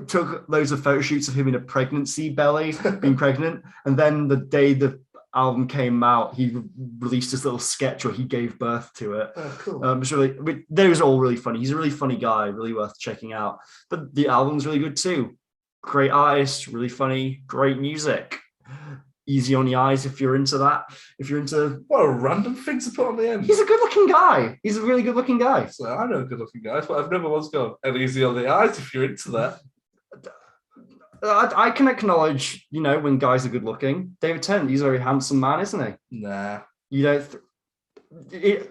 took loads of photo shoots of him in a pregnancy belly, being pregnant, and then the day the album came out, he released this little sketch where he gave birth to it. Oh, cool. It's really, those are all really funny. He's a really funny guy, really worth checking out. But the album's really good too. Great artist, really funny, great music. Easy on the eyes if you're into that. If you're into... What a random thing to put on the end. He's a good-looking guy. He's a really good-looking guy. So I know good-looking guys, but I've never once gone, and easy on the eyes if you're into that. I can acknowledge, when guys are good looking. David Tennant, he's a very handsome man, isn't he? Nah. You don't.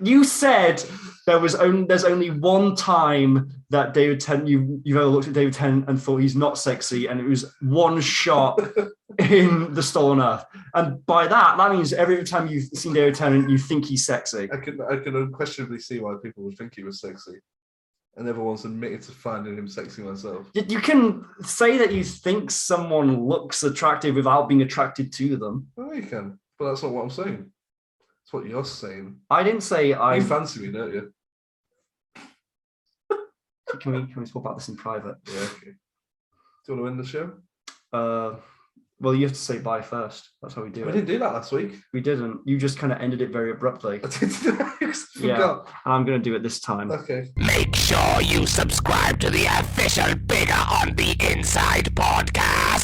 You said there's only one time that David Tennant you've ever looked at David Tennant and thought he's not sexy, and it was one shot in The Stolen Earth. And by that means every time you've seen David Tennant, you think he's sexy. I can unquestionably see why people would think he was sexy. I never once admitted to finding him sexy myself. You can say that you think someone looks attractive without being attracted to them. Oh, you can, but that's not what I'm saying. That's what you're saying. I didn't say I. You fancy me, don't you? Can we talk about this in private? Yeah. Okay. Do you want to end the show? Well, you have to say bye first. That's how we do it. We didn't do that last week. We didn't. You just kind of ended it very abruptly. I forgot. Yeah, and I'm going to do it this time. Okay. Make sure you subscribe to the official Bigger on the Inside podcast.